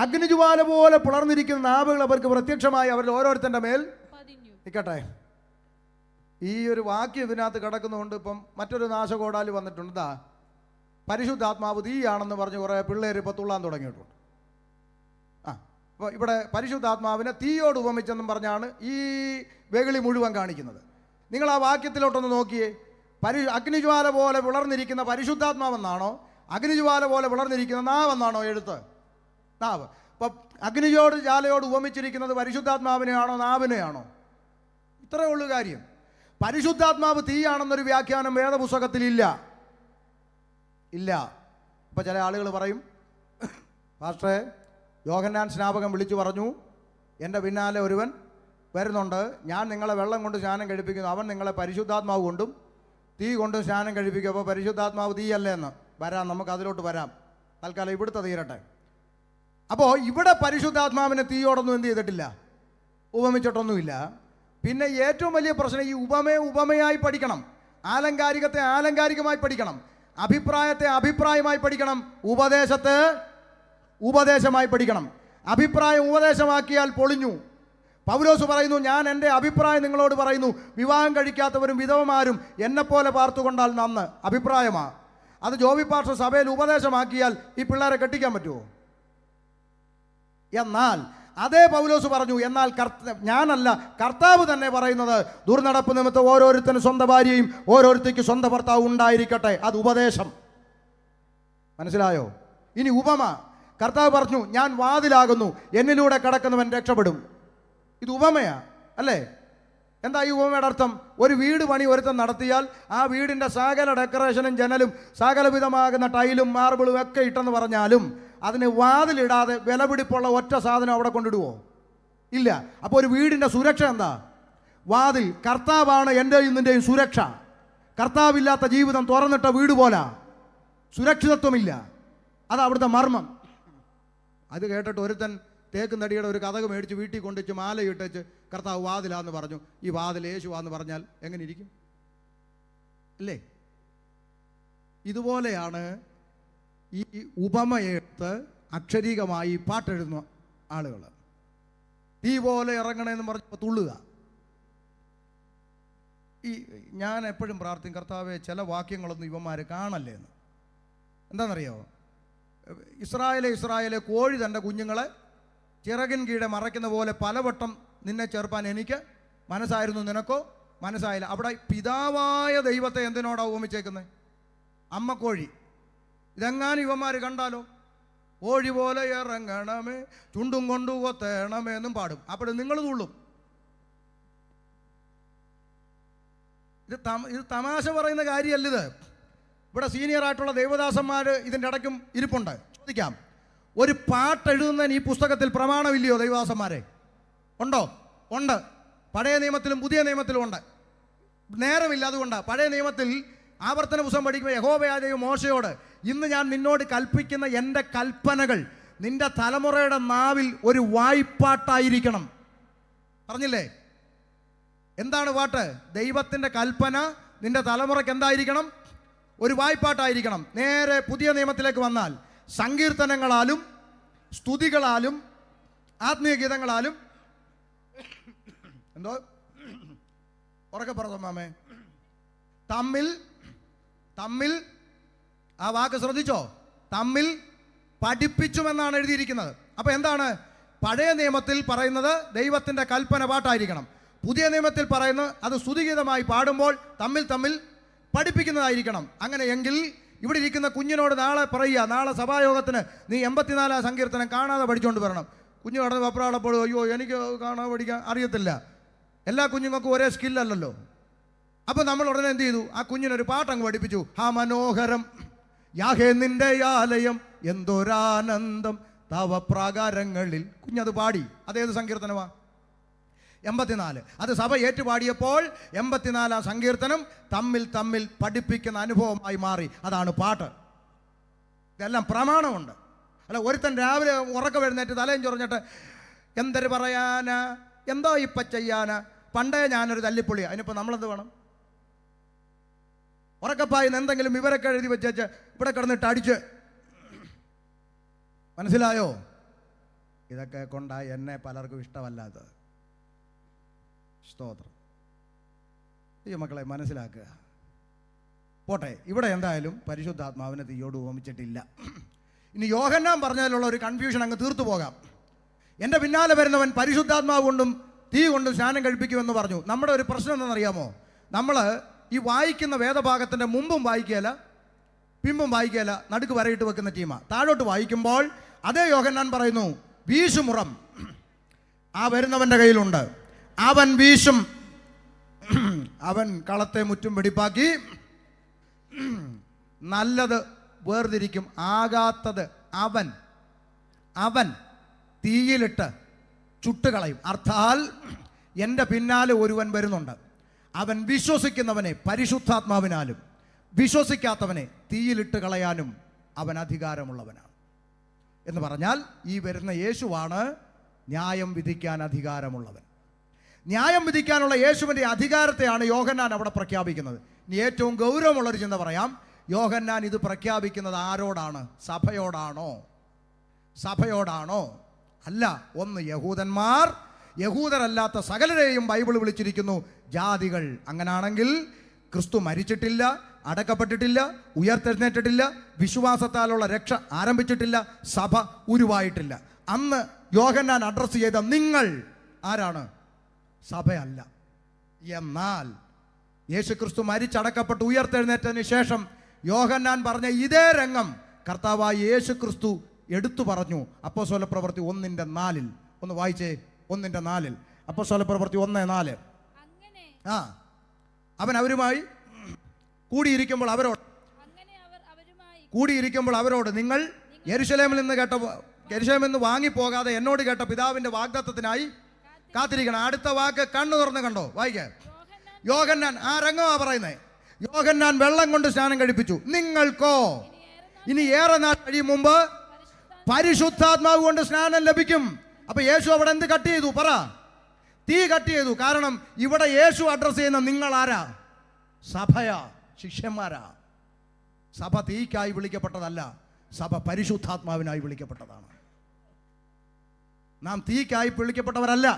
അഗ്നിജ്വാല പോലെ പിളർന്നിരിക്കുന്ന നാവുകൾ അവർക്ക് പ്രത്യക്ഷമായി അവരിൽ ഓരോരുത്തരുടെ മേൽ നിൽക്കട്ടെ. ഈ ഒരു വാക്യം ഇതിനകത്ത് കിടക്കുന്നതുകൊണ്ട് ഇപ്പം മറ്റൊരു നാശകോടാലി വന്നിട്ടുണ്ട്. എന്താ? പരിശുദ്ധാത്മാവ് തീയാണെന്ന് പറഞ്ഞ് കുറേ പിള്ളേർ ഇപ്പോൾ തുള്ളാൻ തുടങ്ങിയിട്ടുണ്ട്. അപ്പോൾ ഇവിടെ പരിശുദ്ധാത്മാവിനെ തീയോട് ഉപമിച്ചെന്നും പറഞ്ഞാണ് ഈ വെകിളി മുഴുവൻ കാണിക്കുന്നത്. നിങ്ങൾ ആ വാക്യത്തിലോട്ടൊന്ന് നോക്കിയേ. അഗ്നിജ്വാല പോലെ വിളർന്നിരിക്കുന്ന പരിശുദ്ധാത്മാവെന്നാണോ അഗ്നിജ്വാല പോലെ വിളർന്നിരിക്കുന്ന നാവെന്നാണോ എഴുത്ത്? നാവ്. അപ്പം ജാലയോട് ഉപമിച്ചിരിക്കുന്നത് പരിശുദ്ധാത്മാവിനെയാണോ നാവിനെയാണോ? ഇത്രയേ ഉള്ളൂ കാര്യം. പരിശുദ്ധാത്മാവ് തീയാണെന്നൊരു വ്യാഖ്യാനം വേദപുസ്തകത്തിലില്ല. ഇല്ല. ഇപ്പം ചില ആളുകൾ പറയും, പാസ്റ്ററെ യോഹന്നാൻ സ്നാപകൻ വിളിച്ചു പറഞ്ഞു, എൻ്റെ പിന്നാലെ ഒരുവൻ വരുന്നുണ്ട്, ഞാൻ നിങ്ങളെ വെള്ളം കൊണ്ട് സ്നാനം കഴിപ്പിക്കുന്നു, അവൻ നിങ്ങളെ പരിശുദ്ധാത്മാവ് കൊണ്ടും തീ കൊണ്ടും സ്നാനം കഴിപ്പിക്കും. അപ്പോൾ പരിശുദ്ധാത്മാവ് തീയല്ലേ എന്ന് വരാം, നമുക്ക് അതിലോട്ട് വരാം. തൽക്കാലം ഇവിടുത്തെ തീരട്ടെ. അപ്പോൾ ഇവിടെ പരിശുദ്ധാത്മാവിനെ തീയോടൊന്നും എന്ത് ചെയ്തിട്ടില്ല, ഉപമിച്ചിട്ടൊന്നുമില്ല. പിന്നെ ഏറ്റവും വലിയ പ്രശ്നം, ഈ ഉപമയായി പഠിക്കണം, ആലങ്കാരികത്തെ ആലങ്കാരികമായി പഠിക്കണം, അഭിപ്രായത്തെ അഭിപ്രായമായി പഠിക്കണം, ഉപദേശത്തെ ഉപദേശമായി പഠിക്കണം. അഭിപ്രായം ഉപദേശമാക്കിയാൽ പൊളിഞ്ഞു. പൗലോസ് പറയുന്നു, ഞാൻ എൻ്റെ അഭിപ്രായം നിങ്ങളോട് പറയുന്നു, വിവാഹം കഴിക്കാത്തവരും വിധവമാരും എന്നെപ്പോലെ പാർത്തുകൊണ്ടാൽ നന്ന്. അഭിപ്രായമാണ് അത്. ജോബി പാസ്റ്റർ സഭയിൽ ഉപദേശമാക്കിയാൽ ഈ പിള്ളേരെ കെട്ടിക്കാൻ പറ്റുമോ? എന്നാൽ അതേ പൗലോസ് പറഞ്ഞു, എന്നാൽ ഞാനല്ല, കർത്താവ് തന്നെ പറയുന്നത്, ദുർനടപ്പ് നിമിത്തം ഓരോരുത്തരും സ്വന്തം ഭാര്യയും ഓരോരുത്തർക്ക് സ്വന്തം ഭർത്താവ് ഉണ്ടായിരിക്കട്ടെ. അത് ഉപദേശം. മനസ്സിലായോ? ഇനി ഉപമ. കർത്താവ് പറഞ്ഞു, ഞാൻ വാതിലാകുന്നു, എന്നിലൂടെ കടക്കുന്നവൻ രക്ഷപ്പെടും. ഇത് ഉപമയാ അല്ലേ? എന്താ ഈ ഉപമയുടെ അർത്ഥം? ഒരു വീട് പണി ഒരുത്തൻ നടത്തിയാൽ ആ വീടിൻ്റെ സകല ഡെക്കറേഷനും ജനലും സകലവിധമാകുന്ന ടൈലും മാർബിളും ഒക്കെ ഇട്ടെന്ന് പറഞ്ഞാലും അതിന് വാതിലിടാതെ വിലപിടിപ്പുള്ള ഒറ്റ സാധനം അവിടെ കൊണ്ടിടുവോ? ഇല്ല. അപ്പോൾ ഒരു വീടിൻ്റെ സുരക്ഷ എന്താ? വാതിൽ. കർത്താവാണ് എൻ്റെയും നിൻ്റെയും സുരക്ഷ. കർത്താവില്ലാത്ത ജീവിതം തുറന്നിട്ട വീട് പോലാ, സുരക്ഷിതത്വമില്ല. അത് അവിടുത്തെ മർമ്മം. അത് കേട്ടിട്ട് ഒരുത്തൻ തേക്ക് നടിയുടെ ഒരു കതക് മേടിച്ച് വീട്ടിൽ കൊണ്ടുവച്ച് മാലയിട്ടേച്ച് കർത്താവ് വാതിലാന്ന് പറഞ്ഞു. ഈ വാതിൽ യേശുവാന്ന് പറഞ്ഞാൽ എങ്ങനെ ഇരിക്കും? അല്ലേ? ഇതുപോലെയാണ് ഈ ഉപമയെടുത്ത് അക്ഷരീകമായി പാട്ടെഴുതുന്ന ആളുകൾ. തീ പോലെ ഇറങ്ങണമെന്ന് പറഞ്ഞപ്പോൾ തുള്ളുക. ഞാൻ എപ്പോഴും പ്രാർത്ഥിക്കും, കർത്താവെ ചില വാക്യങ്ങളൊന്നും ഇവന്മാർ കാണല്ലേ എന്ന്. എന്താണെന്നറിയോ? ഇസ്രായേലെ കോഴി തൻ്റെ കുഞ്ഞുങ്ങളെ ചിറകിൻ കീഴെ മറയ്ക്കുന്ന പോലെ പലവട്ടം നിന്നെ ചേർപ്പാൻ എനിക്ക് മനസ്സായിരുന്നു, നിനക്കോ മനസ്സായില്ല. അവിടെ പിതാവായ ദൈവത്തെ എന്തിനോടാണ് ഉപമിച്ചേക്കുന്നത്? അമ്മക്കോഴി. ഇതെങ്ങാനും ഇവന്മാർ കണ്ടാലോ, കോഴി പോലെ ഇറങ്ങണമേ ചുണ്ടും കൊണ്ടു കൊത്തേണമേ എന്നും പാടും. അപ്പോൾ നിങ്ങൾ തുള്ളും. ഇത് തമാശ പറയുന്ന കാര്യമല്ലിത്. ഇവിടെ സീനിയറായിട്ടുള്ള ദേവദാസന്മാർ ഇതിൻ്റെ ഇടയ്ക്കും ഇരിപ്പുണ്ട്. ചോദിക്കാം, ഒരു പാട്ടെഴുതുന്നതിന് ഈ പുസ്തകത്തിൽ പ്രമാണമില്ലയോ ദൈവദാസന്മാരെ? ഉണ്ടോ? ഉണ്ട്. പഴയ നിയമത്തിലും പുതിയ നിയമത്തിലും ഉണ്ട്. നേരമില്ല, അതുകൊണ്ടാണ്. പഴയ നിയമത്തിൽ ആവർത്തന പുസ്തകം പഠിക്കുമ്പോൾ യഹോവയായ ദൈവം മോശയോട്, ഇന്ന് ഞാൻ നിന്നോട് കൽപ്പിക്കുന്ന എൻ്റെ കൽപ്പനകൾ നിന്റെ തലമുറയുടെ നാവിൽ ഒരു വായ്പാട്ടായിരിക്കണം പറഞ്ഞില്ലേ? എന്താണ് പാട്ട്? ദൈവത്തിൻ്റെ കൽപ്പന നിന്റെ തലമുറയ്ക്ക് എന്തായിരിക്കണം? ഒരു വായ്പാട്ടായിരിക്കണം. നേരെ പുതിയ നിയമത്തിലേക്ക് വന്നാൽ സങ്കീർത്തനങ്ങളാലും സ്തുതികളാലും ആത്മീയ ഗീതങ്ങളാലും എന്തോ ഉറക്കെ പറഞ്ഞു മാമേ, തമ്മിൽ ആ വാക്ക് ശ്രദ്ധിച്ചോ? തമ്മിൽ പഠിപ്പിച്ചുമെന്നാണ് എഴുതിയിരിക്കുന്നത്. അപ്പോൾ എന്താണ്? പഴയ നിയമത്തിൽ പറയുന്നത് ദൈവത്തിൻ്റെ കൽപ്പന പാട്ടായിരിക്കണം. പുതിയ നിയമത്തിൽ പറയുന്നത് അത് സ്തുതിഗീതമായി പാടുമ്പോൾ തമ്മിൽ പഠിപ്പിക്കുന്നതായിരിക്കണം. അങ്ങനെയെങ്കിൽ ഇവിടെ ഇരിക്കുന്ന കുഞ്ഞിനോട് നാളെ പറയുക, നാളെ സഭായോഗത്തിന് നീ 84 സങ്കീർത്തനം കാണാതെ പഠിച്ചുകൊണ്ട് വരണം. കുഞ്ഞു കടന്ന് വെപ്രാളപ്പെടും, അയ്യോ എനിക്ക് കാണാതെ പഠിക്കാൻ അറിയത്തില്ല. എല്ലാ കുഞ്ഞുങ്ങൾക്കും ഒരേ സ്കില്ലല്ലോ. അപ്പോൾ നമ്മൾ ഉടനെ എന്ത് ചെയ്തു? ആ കുഞ്ഞിനൊരു പാട്ടങ്ങ് പഠിപ്പിച്ചു. ഹാ മനോഹരം യാഹേ നിന്റെ ആലയം, എന്തൊരാനന്ദം തവ പ്രാകാരങ്ങളിൽ. കുഞ്ഞത് പാടി. അതേത് സങ്കീർത്തനമാ? 84. അത് സഭ ഏറ്റുപാടിയപ്പോൾ 84 സങ്കീർത്തനം തമ്മിൽ പഠിപ്പിക്കുന്ന അനുഭവമായി മാറി. അതാണ് പാട്ട്. ഇതെല്ലാം പ്രമാണമുണ്ട്. അല്ല, ഒരുത്തൻ രാവിലെ ഉറക്കം എഴുന്നേറ്റ് തലയും ചൊറിഞ്ഞിട്ട് എന്തൊരു പറയാനാ, എന്തോ ഇപ്പം ചെയ്യാനാ, പണ്ടേ ഞാനൊരു തല്ലിപ്പൊളിയാണ്, അതിനിപ്പോൾ നമ്മളെന്ത് വേണം? ഉറക്കപ്പായിന്ന് എന്തെങ്കിലും വിവരമൊക്കെ എഴുതി വെച്ചേച്ച് ഇവിടെ കിടന്നിട്ട് അടിച്ച്. മനസ്സിലായോ? ഇതൊക്കെ കൊണ്ടായി എന്നെ പലർക്കും ഇഷ്ടമല്ലാത്തത്. സ്തോത്രം. ഈ മക്കളെ മനസ്സിലാക്കുക. പോട്ടെ, ഇവിടെ എന്തായാലും പരിശുദ്ധാത്മാവിനെ തീയോട് ഉപമിച്ചിട്ടില്ല. ഇനി യോഹന്നാൻ പറഞ്ഞതിലുള്ള ഒരു കൺഫ്യൂഷൻ അങ്ങ് തീർത്തു പോകാം. എൻ്റെ പിന്നാലെ വരുന്നവൻ പരിശുദ്ധാത്മാവ് കൊണ്ടും തീ കൊണ്ടും സ്നാനം കഴിപ്പിക്കുമെന്ന് പറഞ്ഞു. നമ്മുടെ ഒരു പ്രശ്നം എന്താണെന്നറിയാമോ? നമ്മൾ ഈ വായിക്കുന്ന വേദഭാഗത്തിൻ്റെ മുമ്പും വായിക്കുകയില്ല, പിമ്പും വായിക്കുകയില്ല, നടുക്ക് വരയിട്ട് വെക്കുന്ന ടീമാണ്. താഴോട്ട് വായിക്കുമ്പോൾ അതേ യോഹന്നാൻ പറയുന്നു, വീശുമുറം ആ വരുന്നവൻ്റെ കയ്യിലുണ്ട്, അവൻ വീശും, അവൻ കളത്തെ മുറ്റും വെടിപ്പാക്കി നല്ലത് വേർതിരിക്കും, ആകാത്തത് അവൻ തീയിലിട്ട് ചുട്ടുകളയും. അർത്ഥാൽ എൻ്റെ പിന്നാലെ ഒരുവൻ വരുന്നുണ്ട്, അവൻ വിശ്വസിക്കുന്നവനെ പരിശുദ്ധാത്മാവിനാലും വിശ്വസിക്കാത്തവനെ തീയിലിട്ട് കളയാനും അവൻ അധികാരമുള്ളവനാണ്. എന്ന് പറഞ്ഞാൽ ഈ വരുന്ന യേശുവാണ് ന്യായം വിധിക്കാൻ അധികാരമുള്ളവൻ. ന്യായം വിധിക്കാനുള്ള യേശുവിൻ്റെ അധികാരത്തെയാണ് യോഹന്നാൻ അവിടെ പ്രഖ്യാപിക്കുന്നത്. ഇനി ഏറ്റവും ഗൗരവമുള്ളൊരു ചിന്ത പറയാം. യോഹന്നാൻ ഇത് പ്രഖ്യാപിക്കുന്നത് ആരോടാണ്? സഭയോടാണോ? അല്ല. ഒന്ന് യഹൂദന്മാർ, യഹൂദരല്ലാത്ത സകലരെയും ബൈബിൾ വിളിച്ചിരിക്കുന്നു ജാതികൾ. അങ്ങനാണെങ്കിൽ ക്രിസ്തു മരിച്ചിട്ടില്ല, അടക്കപ്പെട്ടിട്ടില്ല, ഉയർത്തെഴുന്നേറ്റിട്ടില്ല, വിശ്വാസത്താലുള്ള രക്ഷ ആരംഭിച്ചിട്ടില്ല, സഭ ഉരുവായിട്ടില്ല. അന്ന് യോഹന്നാൻ അഡ്രസ്സ് ചെയ്ത നിങ്ങൾ ആരാണ്? സഭയല്ല. എന്നാൽ യേശുക്രിസ്തു മരിച്ചടക്കപ്പെട്ട് ഉയർത്തെഴുന്നേറ്റതിന് ശേഷം യോഹന്നാൻ പറഞ്ഞ ഇതേ രംഗം കർത്താവായ യേശുക്രിസ്തു എടുത്തു പറഞ്ഞു. അപ്പോസ്തലപ്രവൃത്തി 1:4. ഒന്ന് വായിച്ചേ. 1:4. അപ്പോസ്തലപ്രവൃത്തി 1:4. അവൻ അവരുമായി കൂടിയിരിക്കുമ്പോൾ അവരോട് നിങ്ങൾ യെരുശലേമിൽ നിന്ന് വാങ്ങിപ്പോകാതെ എന്നോട് കേട്ട പിതാവിന്റെ വാഗ്ദത്തത്തിനായി കാത്തിരിക്കണം. അടുത്ത വാക്ക് കണ്ണു തുറന്ന് കണ്ടോ, വായിക്കാൻ. യോഹന്നാൻ ആ രംഗമാ പറയുന്നത്. യോഹന്നാൻ വെള്ളം കൊണ്ട് സ്നാനം കഴിപ്പിച്ചു. നിങ്ങൾക്കോ ഇനി ഏറെ നാൾ കഴിയും മുമ്പ് പരിശുദ്ധാത്മാവ് കൊണ്ട് സ്നാനം ലഭിക്കും. അപ്പൊ യേശു അവിടെ എന്ത് കട്ട് ചെയ്തു? പറ. തീ കട്ട് ചെയ്തു. കാരണം ഇവിടെ യേശു അഡ്രസ് ചെയ്യുന്ന നിങ്ങൾ ആരാ? സഭയാ, ശിഷ്യന്മാരാ. സഭ തീക്കായി വിളിക്കപ്പെട്ടതല്ല, സഭ പരിശുദ്ധാത്മാവിനായി വിളിക്കപ്പെട്ടതാണ്. നാം തീക്കായി വിളിക്കപ്പെട്ടവരല്ല.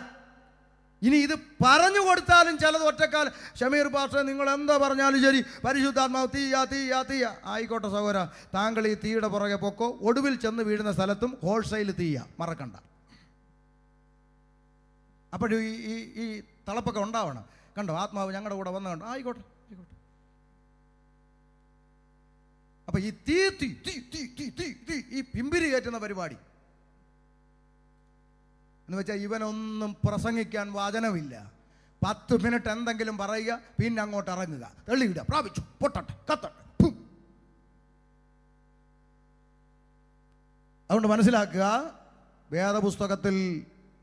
ഇനി ഇത് പറഞ്ഞു കൊടുത്താലും ചിലത് ഒറ്റക്കാലം, ഷമീർ പാസ്റ്റർ നിങ്ങൾ എന്താ പറഞ്ഞാലും ശരി, പരിശുദ്ധാത്മാവ് തീയ ആയിക്കോട്ടെ സഹോദര, താങ്കൾ ഈ തീയുടെ പുറകെ പൊക്കോ, ഒടുവിൽ ചെന്ന് വീഴുന്ന സ്ഥലത്തും ഹോൾസെയിൽ തീയ, മറക്കണ്ട. അപ്പോഴും ഈ തളപ്പൊക്കെ ഉണ്ടാവണം. കണ്ടോ, ആത്മാവ് ഞങ്ങളുടെ കൂടെ വന്ന കണ്ടോ, ആയിക്കോട്ടെ. അപ്പൊ ഈ തീ ഈ പിമ്പിരി കയറ്റുന്ന പരിപാടി എന്ന് വെച്ചാൽ ഇവനൊന്നും പ്രസംഗിക്കാൻ വാചനമില്ല. 10 മിനിറ്റ് എന്തെങ്കിലും പറയുക, പിന്നെ അങ്ങോട്ട് ഇറങ്ങുക, തെളിവിടുക, പ്രാപിച്ചു, പൊട്ടട്ടെ, കത്തട്ടെ. അതുകൊണ്ട് മനസ്സിലാക്കുക, വേദപുസ്തകത്തിൽ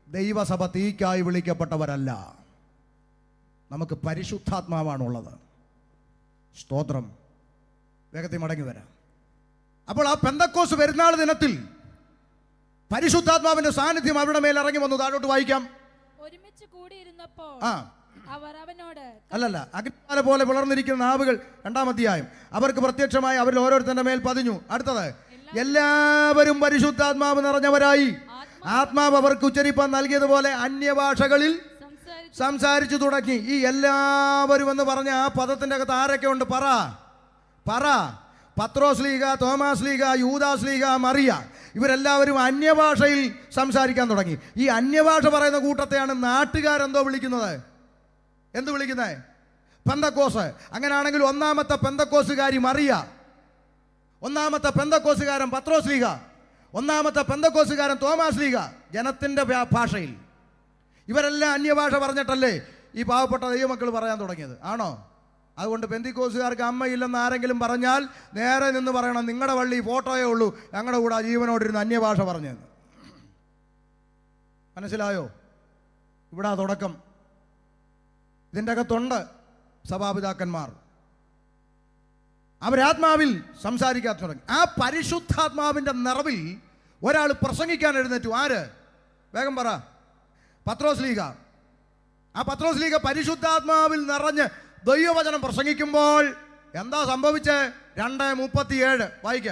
ദൈവസഭ തീക്കായി വിളിക്കപ്പെട്ടവരല്ല, നമുക്ക് പരിശുദ്ധാത്മാവാണുള്ളത്. സ്തോത്രം. വേഗത്തിൽ മടങ്ങി വരാം. അപ്പോൾ ആ പെന്തക്കോസ് പെരുന്നാൾ ദിനത്തിൽ പരിശുദ്ധാത്മാവിന്റെ സാന്നിധ്യം അവരുടെ മേൽ ഇറങ്ങി വന്നു. താഴോട്ട് വായിക്കാം. ഒരുമിച്ച് കൂടിയിരുന്നപ്പോൾ അവർ അവനോട് അല്ലല്ല അഗ്നിജ്വാല പോലെ വിളർന്നിരിക്കുന്ന നാവുകൾ 2-ാം അധ്യായം അവർക്ക് പ്രത്യക്ഷമായി അവരിൽ ഓരോരുത്തരുടെ മേൽ പതിഞ്ഞു. അടുത്തത്, എല്ലാവരും പരിശുദ്ധാത്മാവ് നിറഞ്ഞവരായി ആത്മാവ് അവർക്ക് ഉച്ചരിപ്പാൻ നൽകിയതുപോലെ അന്യഭാഷകളിൽ സംസാരിച്ചു തുടങ്ങി. ഈ എല്ലാവരും എന്ന് പറഞ്ഞ ആ പദത്തിന്റെ അകത്ത് ആരൊക്കെ ഉണ്ട്? പറ. പത്രോസ് ലീഗ, തോമാസ് ലീഗ, യൂദാസ് ലീഗ, മറിയ, ഇവരെല്ലാവരും അന്യഭാഷയിൽ സംസാരിക്കാൻ തുടങ്ങി. ഈ അന്യഭാഷ പറയുന്ന കൂട്ടത്തെയാണ് നാട്ടുകാരെന്തോ വിളിക്കുന്നത്. എന്ത് വിളിക്കുന്നത്? പെന്തക്കോസ്. അങ്ങനെയാണെങ്കിൽ 1-ാമത്തെ പെന്തക്കോസുകാരി മറിയ, 1-ാമത്തെ പെന്തക്കോസുകാരൻ പത്രോസ് ലീഗ, 1-ാമത്തെ പെന്തക്കോസുകാരൻ തോമാസ് ലീഗ, ജനത്തിൻ്റെ ഭാഷയിൽ. ഇവരെല്ലാം അന്യഭാഷ പറഞ്ഞിട്ടല്ലേ ഈ പാവപ്പെട്ട ദൈവമക്കൾ പറയാൻ തുടങ്ങിയത്? ആണോ? അതുകൊണ്ട് പെന്തിക്കോസുകാർക്ക് അമ്മയില്ലെന്ന് ആരെങ്കിലും പറഞ്ഞാൽ നേരെ നിന്ന് പറയണം, നിങ്ങളുടെ പള്ളി ഫോട്ടോയേ ഉള്ളൂ, ഞങ്ങളുടെ കൂടെ ജീവനോടിരുന്ന് അന്യഭാഷ പറഞ്ഞത്. മനസ്സിലായോ? ഇവിടെ തുടക്കം. ഇതിൻ്റെ അകത്തുണ്ട് സഭാപിതാക്കന്മാർ. അവരാത്മാവിൽ സംസാരിക്കാൻ തുടങ്ങി. ആ പരിശുദ്ധാത്മാവിൻ്റെ നിറവിൽ ഒരാൾ പ്രസംഗിക്കാൻ എഴുന്നേറ്റു. ആര്? വേഗം പറ. പത്രോസ് ലീഗ. ആ പത്രോസ് ലീഗ പരിശുദ്ധാത്മാവിൽ നിറഞ്ഞ് ദൈവവചനം പ്രസംഗിക്കുമ്പോൾ എന്താ സംഭവിച്ചേ? 2:37 വായിക്ക.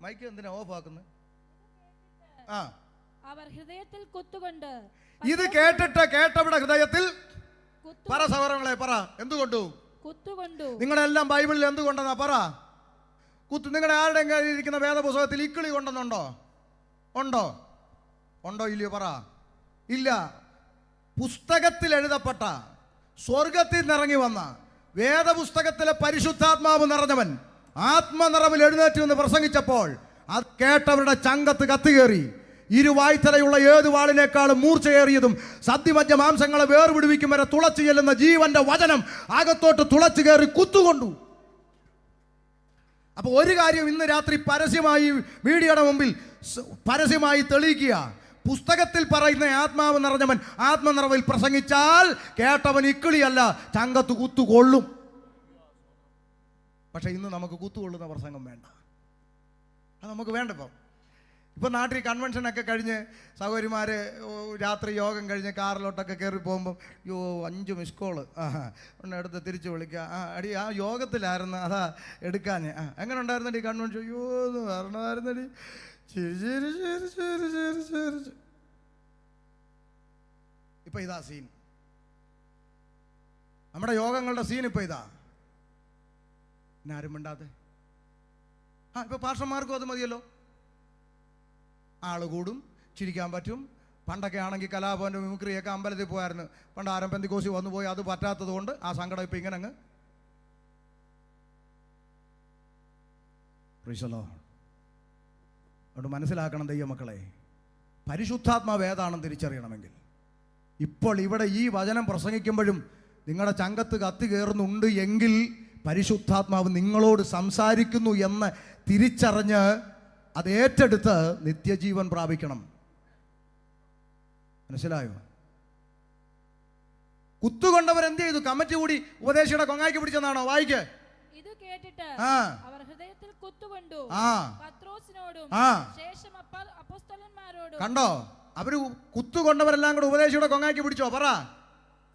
മൈക്ക് എന്തിനാ ഓഫ് ആക്കുന്നത്? ആ, അവർ ഹൃദയത്തിൽ കുത്തുകൊണ്ട് ഇത് കേട്ടവിടെ ഹൃദയത്തിൽ പറ സഹോദരങ്ങളെ, പറ എന്തുകൊണ്ടു കുത്തുകൊണ്ടു. നിങ്ങളെല്ലാം ബൈബിളിൽ എന്തുകൊണ്ടെന്നാ പറ? നിങ്ങളുടെ ആരുടെയും കയ്യിൽ ഇരിക്കുന്ന വേദപുസ്തകത്തിൽ ഇക്കിളി കൊണ്ടെന്നുണ്ടോ? ഉണ്ടോ ഇല്ലയോ? പറ. ഇല്ല. പുസ്തകത്തിൽ എഴുതപ്പെട്ട, സ്വർഗത്തിൽ നിന്നിറങ്ങി വന്ന വേദപുസ്തകത്തിലെ പരിശുദ്ധാത്മാവ് നിറഞ്ഞവൻ ആത്മനിറവിൽ എഴുന്നേറ്റ് എന്ന് പ്രസംഗിച്ചപ്പോൾ അത് കേട്ടവരുടെ ചങ്കത്ത് കത്തുകയറി. ഇരുവായ്ത്തലയുള്ള ഏത് വാളിനേക്കാളും മൂർച്ചയേറിയതും സദ്യമജ്ജ മാംസങ്ങളെ വേർപിടിവിക്കും വരെ തുളച്ചു ചെല്ലുന്ന ജീവന്റെ വചനം അകത്തോട്ട് തുളച്ചു കയറി കുത്തുകൊണ്ടു. അപ്പോൾ ഒരു കാര്യം ഇന്ന് രാത്രി പരസ്യമായി മീഡിയയുടെ മുമ്പിൽ പരസ്യമായി തെളിയിക്കുക: പുസ്തകത്തിൽ പറയുന്ന ആത്മാവ് നിറഞ്ഞവൻ ആത്മനിറവിൽ പ്രസംഗിച്ചാൽ കേട്ടവൻ ഇക്കിളിയല്ല, ചങ്കത്ത് കുത്തുകൊള്ളും. പക്ഷെ ഇന്ന് നമുക്ക് കുത്തുകൊള്ളുന്ന പ്രസംഗം വേണ്ട, അത് നമുക്ക് വേണ്ട. ഇപ്പം നാട്ടിൽ കൺവെൻഷനൊക്കെ കഴിഞ്ഞ് സഹോദരിമാർ രാത്രി യോഗം കഴിഞ്ഞ് കാറിലോട്ടൊക്കെ കയറി പോകുമ്പം 5 മിസ് കോള് ഒന്ന് എടുത്ത് തിരിച്ച് വിളിക്കുക. അടി ആ യോഗത്തിലായിരുന്നു, അതാ എടുക്കാഞ്ഞ്. എങ്ങനെ ഉണ്ടായിരുന്നടി കൺവെൻഷൻ? എന്ന് പറഞ്ഞതായിരുന്നടി. ശരി. ഇപ്പം ഇതാ സീൻ, നമ്മുടെ യോഗങ്ങളുടെ സീൻ ഇപ്പം ഇതാ. പിന്നെ ആരും മിണ്ടാതെ. ഇപ്പം പാസ്റ്റർമാർക്കും അത് മതിയല്ലോ, ആള് കൂടും, ചിരിക്കാൻ പറ്റും. പണ്ടൊക്കെ ആണെങ്കിൽ കലാഭവൻ്റെ മിമിക്രിയൊക്കെ അമ്പലത്തിൽ പോയായിരുന്നു. പണ്ട് ആരം പെന്തിക്കോസി വന്നു പോയി, അത് പറ്റാത്തത് കൊണ്ട് ആ സങ്കടം ഇപ്പം ഇങ്ങനെ അങ്ങ്. അതുകൊണ്ട് മനസ്സിലാക്കണം ദൈവമക്കളെ, പരിശുദ്ധാത്മാവ് ഏതാണെന്ന് തിരിച്ചറിയണമെങ്കിൽ ഇപ്പോൾ ഇവിടെ ഈ വചനം പ്രസംഗിക്കുമ്പോഴും നിങ്ങളുടെ ചങ്കത്ത് കത്തി കയറുന്നുണ്ട് എങ്കിൽ പരിശുദ്ധാത്മാവ് നിങ്ങളോട് സംസാരിക്കുന്നു എന്ന് തിരിച്ചറിഞ്ഞ് അത് ഏറ്റെടുത്ത് നിത്യജീവൻ പ്രാപിക്കണം. മനസ്സിലായോ? കുത്തുകൊണ്ടവർ എന്ത് ചെയ്തു? കമ്മിറ്റി കൂടി ഉപദേശിയുടെ കൊങ്ങായിക്ക് പിടിച്ചെന്നാണോ? വായിക്ക്. ഇത് കേട്ടിട്ട് അവർ ഹൃദയത്തിൽ കുത്തുകൊണ്ടു പത്രോസിനോടും ശേഷം അപ്പോസ്തലന്മാരോടും. കണ്ടോ? അവര് കുത്തുകൊണ്ടവരെല്ലാം കൂടെ ഉപദേശിയുടെ കൊങ്ങായിക്ക് പിടിച്ചോ? പറ.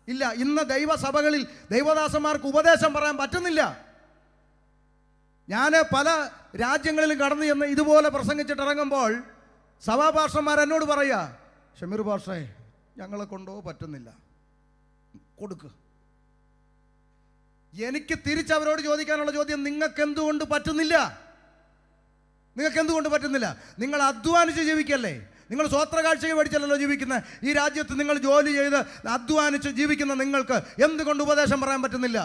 ഇല്ല. ഇന്ന് ദൈവസഭകളിൽ ദൈവദാസന്മാർക്ക് ഉപദേശം പറയാൻ പറ്റുന്നില്ല. ഞാൻ പല രാജ്യങ്ങളിലും കടന്നു ചെന്ന് ഇതുപോലെ പ്രസംഗിച്ചിട്ട് ഇറങ്ങുമ്പോൾ സഭാപാർഷന്മാർ എന്നോട് പറയുക, ഷമീർ പാർഷേ ഞങ്ങളെ കൊണ്ടോ പറ്റുന്നില്ല, കൊടുക്ക്. എനിക്ക് തിരിച്ചവരോട് ചോദിക്കാനുള്ള ചോദ്യം, നിങ്ങൾക്ക് എന്തുകൊണ്ട് പറ്റുന്നില്ല? നിങ്ങൾ അധ്വാനിച്ച് ജീവിക്കല്ലേ? നിങ്ങൾ സ്വോത്രകാഴ്ചയെ പഠിച്ചല്ലോ ജീവിക്കുന്നത്. ഈ രാജ്യത്ത് നിങ്ങൾ ജോലി ചെയ്ത് അധ്വാനിച്ച് ജീവിക്കുന്ന നിങ്ങൾക്ക് എന്തുകൊണ്ട് ഉപദേശം പറയാൻ പറ്റുന്നില്ല?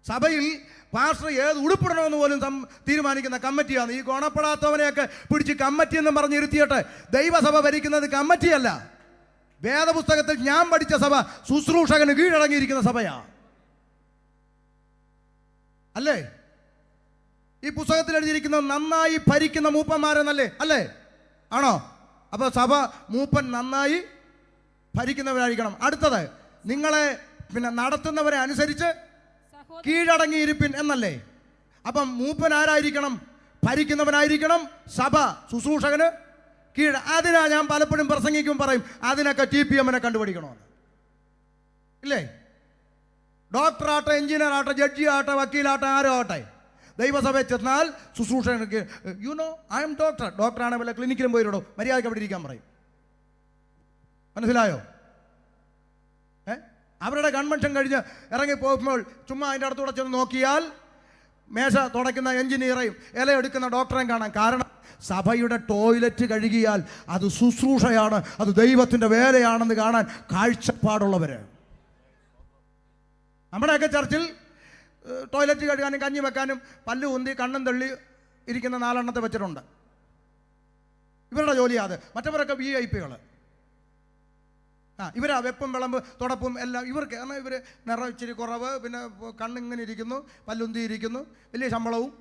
സഭയിൽ പാസ്റ്റർ ഏത് ഉടുപ്പിടണമെന്ന് പോലും തീരുമാനിക്കുന്ന കമ്മിറ്റിയാണ്. ഈ ഗുണപ്പെടാത്തവനെയൊക്കെ പിടിച്ച് കമ്മിറ്റി എന്നും പറഞ്ഞിരുത്തിയിട്ട് ദൈവസഭ ഭരിക്കുന്നത് കമ്മിറ്റിയല്ല. വേദപുസ്തകത്തിൽ ഞാൻ പഠിച്ച സഭ ശുശ്രൂഷകന് കീഴടങ്ങിയിരിക്കുന്ന സഭയാണ്, അല്ലേ? ഈ പുസ്തകത്തിൽ എഴുതിയിരിക്കുന്ന നന്നായി ഭരിക്കുന്ന മൂപ്പന്മാരെന്നല്ലേ? അല്ലേ? ആണോ? അപ്പോൾ സഭ മൂപ്പൻ നന്നായി ഭരിക്കുന്നവരായിരിക്കണം. അടുത്തത്, നിങ്ങളെ നടത്തുന്നവരെ അനുസരിച്ച് കീഴടങ്ങിയിരിപ്പിൻ എന്നല്ലേ? അപ്പം മൂപ്പൻ ആരായിരിക്കണം? ഭരിക്കുന്നവനായിരിക്കണം. സഭ ശുശ്രൂഷകന് അതിനാ ഞാൻ പലപ്പോഴും പ്രസംഗിക്കും പറയും, അതിനൊക്കെ TPM കണ്ടുപിടിക്കണമെന്ന്. ഇല്ലേ? ഡോക്ടറാട്ടെ, എഞ്ചിനീയർ ആട്ടെ, ജഡ്ജി ആട്ടെ, വക്കീലാട്ടെ, ആരോ ആട്ടെ, ദൈവസഭയിൽ ചെന്നാൽ ശുശ്രൂഷകർക്ക് ഐ എം ഡോക്ടറാണ്, വല്ല ക്ലിനിക്കിലും പോയിട്ടോ മര്യാദയ്ക്ക് അവിടെ ഇരിക്കാൻ പറയും. മനസ്സിലായോ? അവരുടെ കൺവെൻഷൻ കഴിഞ്ഞ് ഇറങ്ങി പോകുമ്പോൾ ചുമ്മാ അതിൻ്റെ അടുത്തൂടെ ചെന്ന് നോക്കിയാൽ മേശ തുടയ്ക്കുന്ന എഞ്ചിനീയറെയും ഇലയെടുക്കുന്ന ഡോക്ടറെയും കാണാം. കാരണം സഭയുടെ ടോയ്ലറ്റ് കഴുകിയാൽ അത് ശുശ്രൂഷയാണ്, അത് ദൈവത്തിൻ്റെ വേലയാണെന്ന് കാണാൻ കാഴ്ചപ്പാടുള്ളവർ. നമ്മുടെയൊക്കെ ചർച്ചിൽ ടോയ്ലറ്റ് കഴുകാനും കഞ്ഞി വെക്കാനും പല്ലു ഉന്തി കണ്ണും തള്ളി ഇരിക്കുന്ന 4 എണ്ണത്തെ വെച്ചിട്ടുണ്ട്. ഇവരുടെ ജോലിയാണ്. മറ്റവരൊക്കെ VIP-കൾ. ഇവരാ വെപ്പും വിളമ്പ് തുടപ്പും എല്ലാം ഇവർക്ക്. കാരണം ഇവർ നിറം ഇച്ചിരി കുറവ്, പിന്നെ കണ്ണിങ്ങനെ ഇരിക്കുന്നു, പല്ലുന്തി ഇരിക്കുന്നു, വലിയ ശമ്പളവും.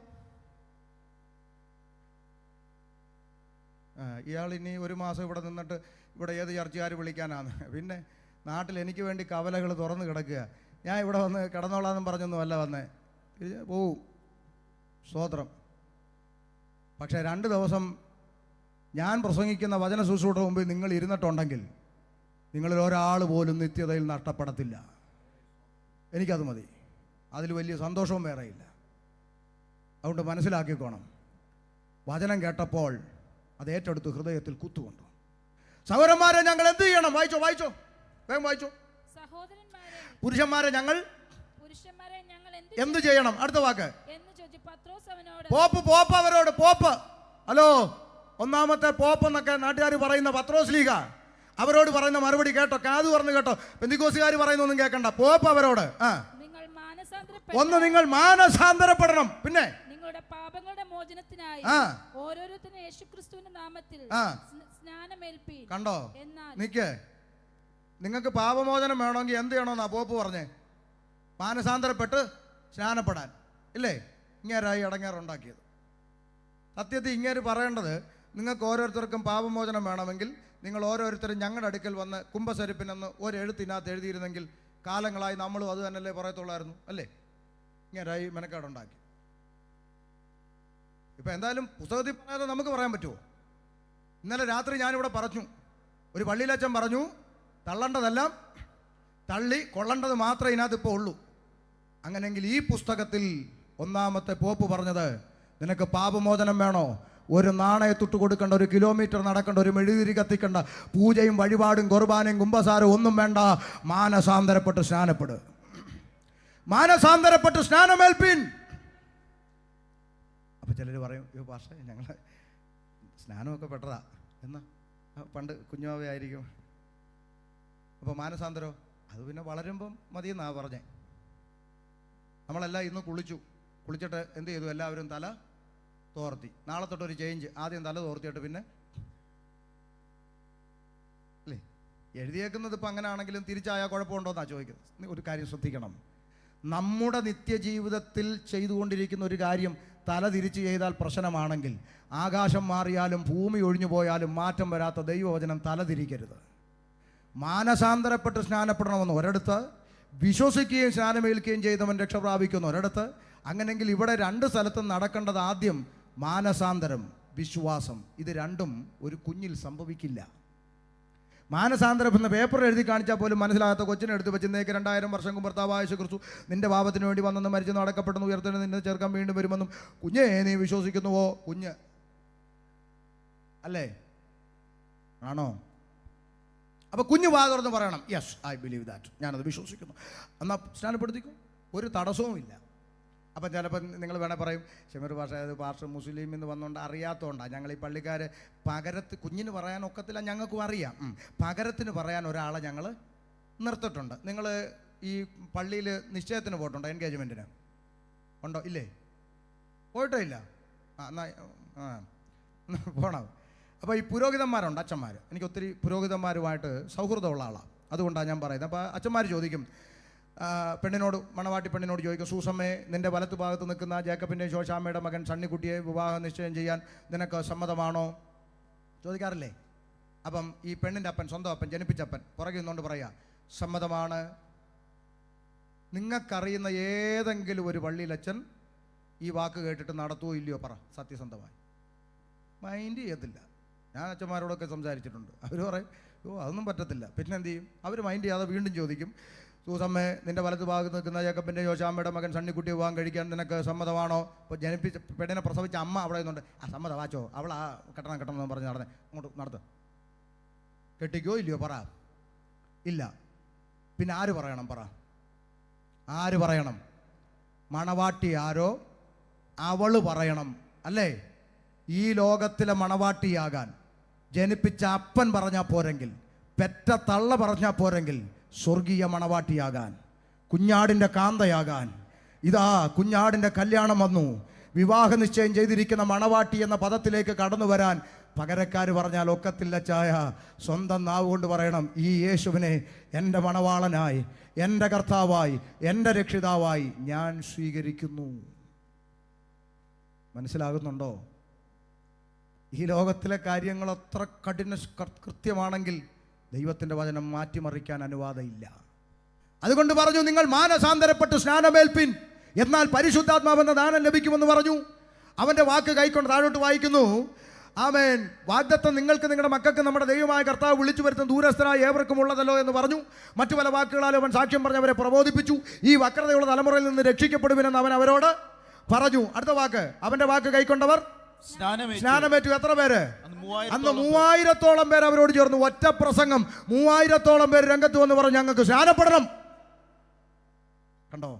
ഇയാൾ ഇനി 1 മാസം ഇവിടെ നിന്നിട്ട് ഇവിടെ ഏത് ചർച്ചക്കാർ വിളിക്കാനാണ്? പിന്നെ നാട്ടിൽ എനിക്ക് വേണ്ടി കവലകൾ തുറന്ന് കിടക്കുക. ഞാൻ ഇവിടെ വന്ന് കിടന്നോളാന്നും പറഞ്ഞൊന്നും അല്ല വന്നേ, പോവും. സ്തോത്രം. പക്ഷേ 2 ദിവസം ഞാൻ പ്രസംഗിക്കുന്ന വചന ശുശ്രൂഷയുടെ മുമ്പിൽ നിങ്ങൾ ഇരുന്നിട്ടുണ്ടെങ്കിൽ നിങ്ങളിൽ ഒരാൾ പോലും നിത്യതയിൽ നഷ്ടപ്പെടത്തില്ല. എനിക്കത് മതി. അതിൽ വലിയ സന്തോഷവും വേറെയില്ല. അതുകൊണ്ട് മനസ്സിലാക്കിക്കോണം, വചനം കേട്ടപ്പോൾ അത് ഏറ്റെടുത്ത് ഹൃദയത്തിൽ കുത്തുകൊണ്ടു. സഹോദരന്മാരെ, ഞങ്ങൾ എന്ത് ചെയ്യണം? വായിച്ചോ, വേഗം വായിച്ചോ. പുരുഷന്മാരെ ഞങ്ങൾ എന്ത് ചെയ്യണം? അടുത്ത വാക്ക്. പോപ്പ് അവരോട്. പോപ്പ്, ഹലോ, ഒന്നാമത്തെ പോപ്പ് എന്നൊക്കെ നാട്ടുകാർ പറയുന്ന പത്രോസ് ലീഗ അവരോട് പറയുന്ന മറുപടി കേട്ടോ, കാത് പറഞ്ഞു കേട്ടോ. പെന്തിക്കോസുകാർ പറയുന്നൊന്നും കേൾക്കണ്ട. പോപ്പ് അവരോട്, നിങ്ങൾ മാനസാന്തരപ്പെടണം. പിന്നെ നിങ്ങളുടെ പാപങ്ങളുടെ മോചനത്തിനായി ഓരോരുത്തരും യേശുക്രിസ്തുവിന്റെ നാമത്തിൽ സ്നാനമേൽപ്പീൻ. കണ്ടോ? നിക്ക്, നിങ്ങൾക്ക് പാപമോചനം വേണമെങ്കിൽ എന്ത് ചെയ്യണമെന്നാ പോപ്പ് പറഞ്ഞേ? മാനസാന്തരപ്പെട്ട് സ്നാനപ്പെടാൻ. ഇല്ലേ? ഇങ്ങേരായി അടങ്ങാറുണ്ടാക്കിയത്. സത്യത്തിൽ ഇങ്ങേര് പറയേണ്ടത്, നിങ്ങൾക്ക് ഓരോരുത്തർക്കും പാപമോചനം വേണമെങ്കിൽ നിങ്ങൾ ഓരോരുത്തരും ഞങ്ങളുടെ അടുക്കൽ വന്ന് കുംഭസരിപ്പിനെന്ന് ഒരു എഴുത്തിനകത്ത് എഴുതിയിരുന്നെങ്കിൽ കാലങ്ങളായി നമ്മളും അത് തന്നെയല്ലേ പറയത്തുള്ളായിരുന്നു, അല്ലേ? ഇങ്ങേരായി മെനക്കേടുണ്ടാക്കി. ഇപ്പം എന്തായാലും പുസ്തകത്തിൽ പറയാതെ നമുക്ക് പറയാൻ പറ്റുമോ? ഇന്നലെ രാത്രി ഞാനിവിടെ പറഞ്ഞു, ഒരു പള്ളിയിലച്ചൻ പറഞ്ഞു, തള്ളേണ്ടതെല്ലാം തള്ളി കൊള്ളേണ്ടത് മാത്രമേ ഇതിനകത്ത് ഇപ്പോൾ ഉള്ളൂ. അങ്ങനെയെങ്കിൽ ഈ പുസ്തകത്തിൽ ഒന്നാമത്തെ പോപ്പ് പറഞ്ഞത്, നിനക്ക് പാപമോചനം വേണോ? ഒരു നാണയത്തൊട്ട് കൊടുക്കേണ്ട, ഒരു കിലോമീറ്റർ നടക്കേണ്ട, ഒരു മെഴുകുതിരി കത്തിക്കേണ്ട, പൂജയും വഴിപാടും കുർബാനയും കുമ്പസാരവും ഒന്നും വേണ്ട. മാനസാന്തരപ്പെട്ട് സ്നാനപ്പെടുക. മാനസാന്തരപ്പെട്ട് സ്നാനമേൽപ്പിൻ. അപ്പം ചിലർ പറയും, അയ്യോ പാസ്റ്റർ, ഞങ്ങൾ സ്നാനമൊക്കെ പെട്ടതാ എന്നാ പണ്ട് കുഞ്ഞാവയായിരിക്കും. അപ്പോൾ മാനസാന്തരോ? അത് പിന്നെ വളരുമ്പം മതിയെന്നാണ് പറഞ്ഞേ. നമ്മളെല്ലാം ഇന്ന് കുളിച്ചിട്ട് എന്ത് ചെയ്തു? എല്ലാവരും തല തോർത്തി. നാളെ തൊട്ടൊരു ചേഞ്ച്. ആദ്യം തല തോർത്തിയിട്ട് പിന്നെ അല്ലേ എഴുതിയേക്കുന്നത്. ഇപ്പം അങ്ങനെ ആണെങ്കിലും തിരിച്ചായാൽ കുഴപ്പമുണ്ടോയെന്നാണ് ചോദിക്കുന്നത്. ഒരു കാര്യം ശ്രദ്ധിക്കണം, നമ്മുടെ നിത്യജീവിതത്തിൽ ചെയ്തുകൊണ്ടിരിക്കുന്ന ഒരു കാര്യം തല തിരിച്ച് ചെയ്താൽ പ്രശ്നമാണെങ്കിൽ, ആകാശം മാറിയാലും ഭൂമി ഒഴിഞ്ഞു പോയാലും മാറ്റം വരാത്ത ദൈവവചനം തല തിരിക്കരുത്. മാനസാന്തരപ്പെട്ട് സ്നാനപ്പെടണമെന്ന് ഒരിടത്ത്, വിശ്വസിക്കുകയും സ്നാനമേൽക്കുകയും ചെയ്തവൻ രക്ഷ പ്രാപിക്കുന്ന ഒരിടത്ത്. അങ്ങനെങ്കിൽ ഇവിടെ രണ്ട് സ്ഥലത്തും നടക്കേണ്ടത് ആദ്യം മാനസാന്തരം, വിശ്വാസം. ഇത് രണ്ടും ഒരു കുഞ്ഞിൽ സംഭവിക്കില്ല. മാനസാന്തരം എന്ന പേപ്പർ എഴുതി കാണിച്ചാൽ പോലും മനസ്സിലാകാത്ത കൊച്ചിനെ എടുത്ത് വെച്ച്, ഇന്നേക്ക് 2000 വർഷം മുമ്പ് കർത്താവായ യേശു ക്രിസ്തു നിന്റെ പാപത്തിന് വേണ്ടി വന്നെന്ന്, മരിച്ചെന്ന്, അടക്കപ്പെടുന്നു, ഉയർത്തെഴുന്നേറ്റ് നിന്നെ ചേർക്കാൻ വീണ്ടും വരുമെന്നും കുഞ്ഞേ നീ വിശ്വസിക്കുന്നുവോ? കുഞ്ഞ് അല്ലേ? ആണോ? അപ്പോൾ കുഞ്ഞു വാ തുറന്ന് പറയണം, യെസ് ഐ ബിലീവ് ദാറ്റ്, ഞാനത് വിശ്വസിക്കുന്നു. എന്നാൽ സ്നാനപ്പെടുത്തിക്കും, ഒരു തടസ്സവുമില്ല. അപ്പം ചിലപ്പോൾ നിങ്ങൾ വേണേൽ പറയും, ഷമീർ ഭാഷ അത് പാർശ്വ മുസ്ലിം എന്ന് വന്നുകൊണ്ട് അറിയാത്തതുകൊണ്ടാണ് ഞങ്ങൾ ഈ പള്ളിക്കാർ കുഞ്ഞിന് പറയാൻ ഒക്കത്തില്ല, ഞങ്ങൾക്കും അറിയാം. പകരത്തിന് പറയാൻ ഒരാളെ ഞങ്ങൾ നിർത്തിയിട്ടുണ്ട്. നിങ്ങൾ ഈ പള്ളിയിൽ നിശ്ചയത്തിന് പോയിട്ടുണ്ടോ? എൻഗേജ്മെൻറ്റിന് ഉണ്ടോ? ഇല്ലേ? പോയിട്ടോ? ഇല്ല. പോണം. അപ്പോൾ ഈ പുരോഹിതന്മാരുണ്ട്, അച്ഛന്മാർ. എനിക്ക് ഒത്തിരി പുരോഹിതന്മാരുമായിട്ട് സൗഹൃദമുള്ള ആളാണ്. അതുകൊണ്ടാണ് ഞാൻ പറയുന്നത്. അപ്പോൾ അച്ഛന്മാർ ചോദിക്കും, പെണ്ണിനോട്, മണവാട്ടി പെണ്ണിനോട് ചോദിക്കും, സൂസമ്മയെ, നിൻ്റെ വലത്ത് ഭാഗത്ത് നിൽക്കുന്ന ജേക്കബിൻ്റെ ശോശാമ്മയുടെ മകൻ സണ്ണിക്കുട്ടിയെ വിവാഹം നിശ്ചയം ചെയ്യാൻ നിനക്ക് സമ്മതമാണോ? ചോദിക്കാറില്ലേ? അപ്പം ഈ പെണ്ണിൻ്റെ അപ്പൻ, സ്വന്തം അപ്പൻ, ജനിപ്പിച്ചപ്പൻ പുറകെ നിന്നുകൊണ്ട് പറയുക, സമ്മതമാണ്. നിങ്ങൾക്കറിയുന്ന ഏതെങ്കിലും ഒരു പള്ളിയിലച്ഛൻ ഈ വാക്ക് കേട്ടിട്ട് നടത്തുമോ ഇല്ലയോ? പറ സത്യസന്ധമായി. മൈൻഡ് ചെയ്യത്തില്ല. ഞാൻ അച്ഛന്മാരോടൊക്കെ സംസാരിച്ചിട്ടുണ്ട്. അവർ പറയും, ഓ അതൊന്നും പറ്റത്തില്ല. പിന്നെ എന്ത് ചെയ്യും? അവർ മൈൻഡ് ചെയ്യാതെ വീണ്ടും ചോദിക്കും, സൂസമ്മേ, നിൻ്റെ വലത്ത് ഭാഗത്ത് നിൽക്കുന്ന ജേക്കബിൻ്റെ യോശാമ്മയുടെ മകൻ സണ്ണിക്കുട്ടി വിവാഹം കഴിക്കാൻ നിനക്ക് സമ്മതമാണോ? ഇപ്പോൾ ജനിപ്പിച്ച പെണ്ണിനെ പ്രസവിച്ച അമ്മ അവിടെ നിന്നുണ്ട്, സമ്മതം വാച്ചോ, അവൾ കെട്ടണം എന്ന് പറഞ്ഞ് നടന്നേ, അങ്ങോട്ട് നടത്തുക. കെട്ടിക്കോ ഇല്ലയോ? പറ. ഇല്ല. പിന്നെ ആര് പറയണം? പറ. ആര് പറയണം? മണവാട്ടി ആരോ അവൾ പറയണം, അല്ലേ? ഈ ലോകത്തിലെ മണവാട്ടിയാകാൻ ജനിപ്പിച്ച അപ്പൻ പറഞ്ഞാൽ പോരെങ്കിൽ, പെറ്റ തള്ള പറഞ്ഞാൽ പോരെങ്കിൽ, സ്വർഗീയ മണവാട്ടിയാകാൻ, കുഞ്ഞാടിൻ്റെ കാന്തയാകാൻ, ഇതാ കുഞ്ഞാടിൻ്റെ കല്യാണം വന്നു, വിവാഹ നിശ്ചയം ചെയ്തിരിക്കുന്ന മണവാട്ടി എന്ന പദത്തിലേക്ക് കടന്നു വരാൻ പകരക്കാർ പറഞ്ഞാൽ ഒക്കത്തില്ല ചായ. സ്വന്തം നാവ് കൊണ്ട് പറയണം, ഈ യേശുവിനെ എൻ്റെ മണവാളനായി, എൻ്റെ കർത്താവായി, എൻ്റെ രക്ഷിതാവായി ഞാൻ സ്വീകരിക്കുന്നു. മനസ്സിലാകുന്നുണ്ടോ? ഈ ലോകത്തിലെ കാര്യങ്ങൾ അത്ര കൃത്യമാണെങ്കിൽ ദൈവത്തിൻ്റെ വചനം മാറ്റിമറിക്കാൻ അനുവാദമില്ല. അതുകൊണ്ട് പറഞ്ഞു, നിങ്ങൾ മാനസാന്തരപ്പെട്ട് സ്നാനമേൽപ്പിൻ, എന്നാൽ പരിശുദ്ധാത്മാവെന്ന ദാനം ലഭിക്കുമെന്ന് പറഞ്ഞു. അവൻ്റെ വാക്ക് കൈക്കൊണ്ട് താഴോട്ട് വായിക്കുന്നു. ആമേൻ. വാഗ്ദത്തം നിങ്ങൾക്ക് നിങ്ങളുടെ മക്കൾക്ക് നമ്മുടെ ദൈവമായ കർത്താവ് വിളിച്ചു വരുത്തുന്ന ദൂരസ്ഥരായ ഏവർക്കും ഉള്ളതല്ലോ എന്ന് പറഞ്ഞു. മറ്റു പല വാക്കുകളാൽ അവൻ സാക്ഷ്യം പറഞ്ഞ് അവരെ പ്രബോധിപ്പിച്ചു. ഈ വക്രതയുള്ള തലമുറയിൽ നിന്ന് രക്ഷിക്കപ്പെടുമെന്ന് അവൻ അവരോട് പറഞ്ഞു. അടുത്ത വാക്ക്, അവൻ്റെ വാക്ക് കൈക്കൊണ്ടവർ സ്നാനമേറ്റു. എത്ര പേര്? അന്ന് 3000-ഓളം പേര് അവരോട് ചേർന്ന്. ഒറ്റ പ്രസംഗം, 3000-ഓളം പേര് രംഗത്ത് വന്ന് പറഞ്ഞു, ഞങ്ങൾക്ക് സ്നാനപ്പെടണം. കണ്ടോ,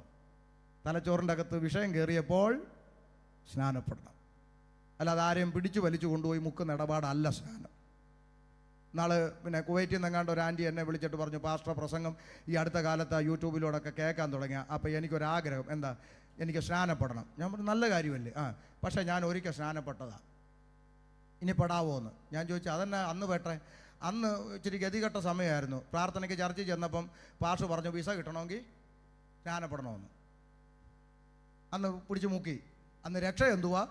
തലച്ചോറിൻ്റെ അകത്ത് വിഷയം കയറിയപ്പോൾ സ്നാനപ്പെടണം. അല്ലാതെ ആരെയും പിടിച്ചു വലിച്ചു കൊണ്ടുപോയി മുക്കുന്ന ഇടപാടല്ല സ്നാനം. നാളെ പിന്നെ കുവൈറ്റിൽ നിന്നെങ്ങാണ്ട് ഒരു ആൻറ്റി എന്നെ വിളിച്ചിട്ട് പറഞ്ഞു, പാസ്റ്റർ പ്രസംഗം ഈ അടുത്ത കാലത്ത് യൂട്യൂബിലൂടെയൊക്കെ കേൾക്കാൻ തുടങ്ങിയ, അപ്പോൾ എനിക്കൊരാഗ്രഹം, എന്താ, എനിക്ക് സ്നാനപ്പെടണം. ഞാൻ പറഞ്ഞു, നല്ല കാര്യമല്ലേ. പക്ഷേ ഞാൻ ഒരിക്കൽ സ്നാനപ്പെട്ടതാണ്, ഇനി പെടാവോ എന്ന് ഞാൻ ചോദിച്ചു. അതെന്നെ അന്ന് പെട്ടെ, അന്ന് ഇച്ചിരി ഗതികെട്ട സമയമായിരുന്നു. പ്രാർത്ഥനയ്ക്ക് ചർച്ച ചെന്നപ്പം പാസ്റ്റർ പറഞ്ഞു, വിസ കിട്ടണമെങ്കിൽ സ്നാനപ്പെടണമെന്ന്. അന്ന് പിടിച്ചു മുക്കി. അന്ന് രക്ഷ എന്തുവാ?